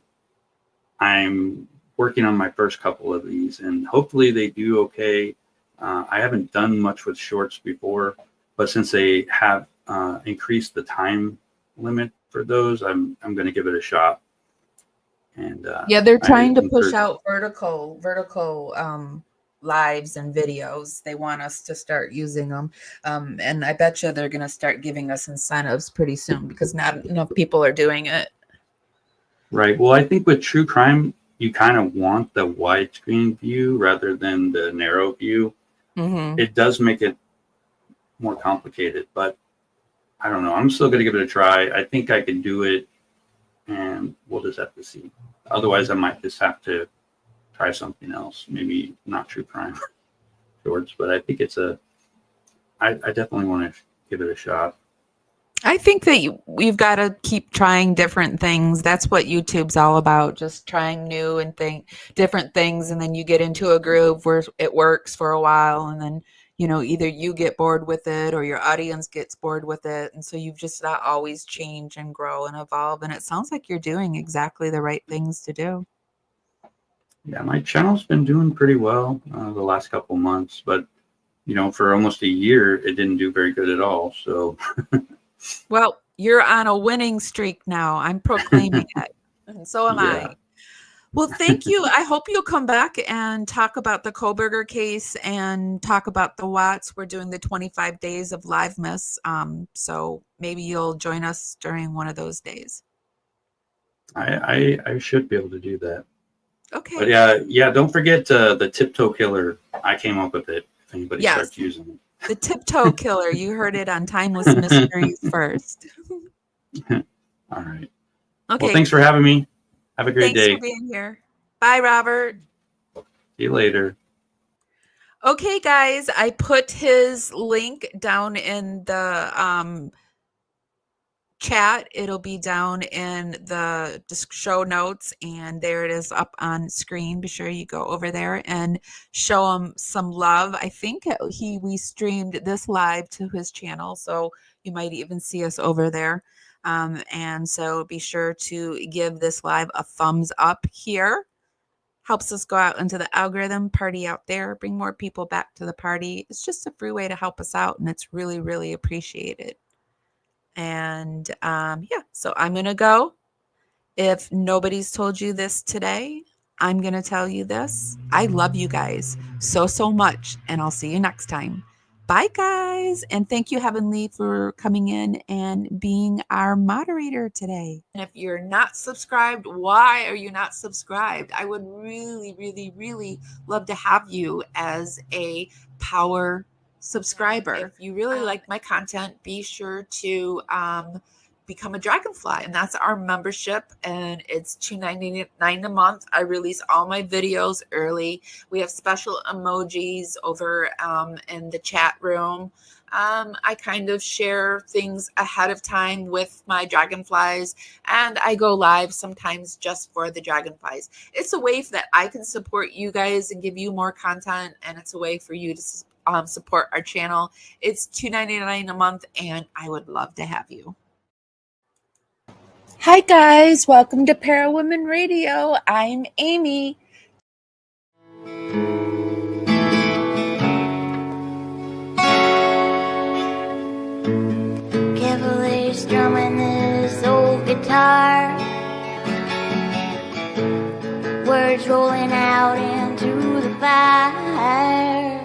working on my first couple of these, and hopefully they do okay. I haven't done much with shorts before, but since they have increased the time limit for those, I'm going to give it a shot. And yeah, they're trying to push out vertical lives and videos. They want us to start using them, and I bet you they're going to start giving us incentives pretty soon because not enough people are doing it. Right. Well, I think with true crime, you kind of want the widescreen view rather than the narrow view. It does make it more complicated, but I don't know. I'm still going to give it a try. I think I can do it, and we'll just have to see. Otherwise, I might just have to try something else. Maybe not true crime shorts, but I think I definitely want to give it a shot. I think that we've got to keep trying different things. That's what YouTube's all about, just trying new and different things. And then you get into a groove where it works for a while. And then, either you get bored with it or your audience gets bored with it. And so you've just got to always change and grow and evolve. And it sounds like you're doing exactly the right things to do. Yeah, my channel's been doing pretty well the last couple months, but, for almost a year, it didn't do very good at all. So... Well, you're on a winning streak now. I'm proclaiming it. And so am I. Well, thank you. I hope you'll come back and talk about the Kohberger case and talk about the Watts. We're doing the 25 days of Livemas. So maybe you'll join us during one of those days. I should be able to do that. Okay. But yeah, don't forget the tiptoe killer. I came up with it. If anybody starts using it. The tiptoe killer. You heard it on Timeless Mysteries first. All right. Okay. Well, thanks for having me. Have a great day. Thanks for being here. Bye, Robert. See you later. Okay, guys. I put his link down in the chat. It'll be down in the show notes, and there it is up on screen. Be sure you go over there and show him some love. I think we streamed this live to his channel, so you might even see us over there. And so be sure to give this live a thumbs up here helps us go out into the algorithm, party out there, bring more people back to the party. It's just a free way to help us out, and it's really, really appreciated. And yeah, so I'm going to go. If nobody's told you this today, I'm going to tell you this. I love you guys so, so much, and I'll see you next time. Bye, guys. And thank you, Heavenly, for coming in and being our moderator today. And if you're not subscribed, why are you not subscribed? I would really, really, really love to have you as a power subscriber. If you really like my content, be sure to become a dragonfly, and that's our membership, and it's $2.99 a month. I release all my videos early. We have special emojis over in the chat room. I kind of share things ahead of time with my dragonflies, and I go live sometimes just for the dragonflies. It's a way that I can support you guys and give you more content, and it's a way for you to support our channel. It's $2.99 a month, and I would love to have you. Hi guys, welcome to Parawomenradio. I'm Amy. Carefully strumming this old guitar, words rolling out into the fire.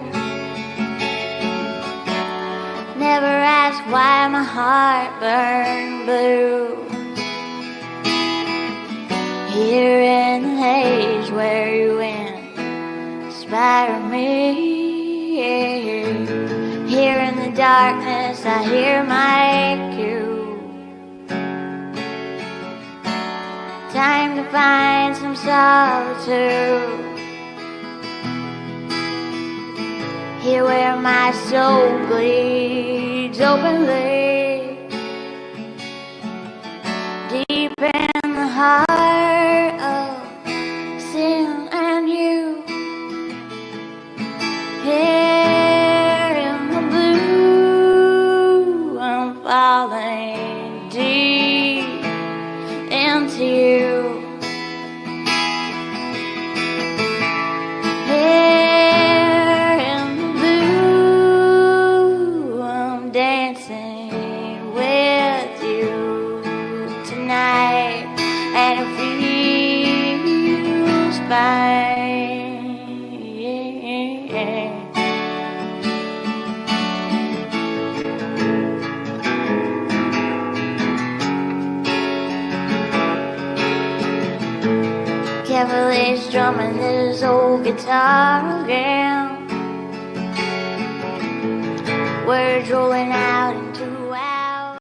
Never ask why my heart burned blue. Here in the haze where you inspire me. Here in the darkness I hear my cue. Time to find some solitude. Here where my soul bleeds openly. Deep in the heart of sin and you. Here in the blue, I'm falling deep into you. Here in the blue, I'm dancing with you tonight, and it feels fine. Carefully strumming this old guitar again, words rolling out into our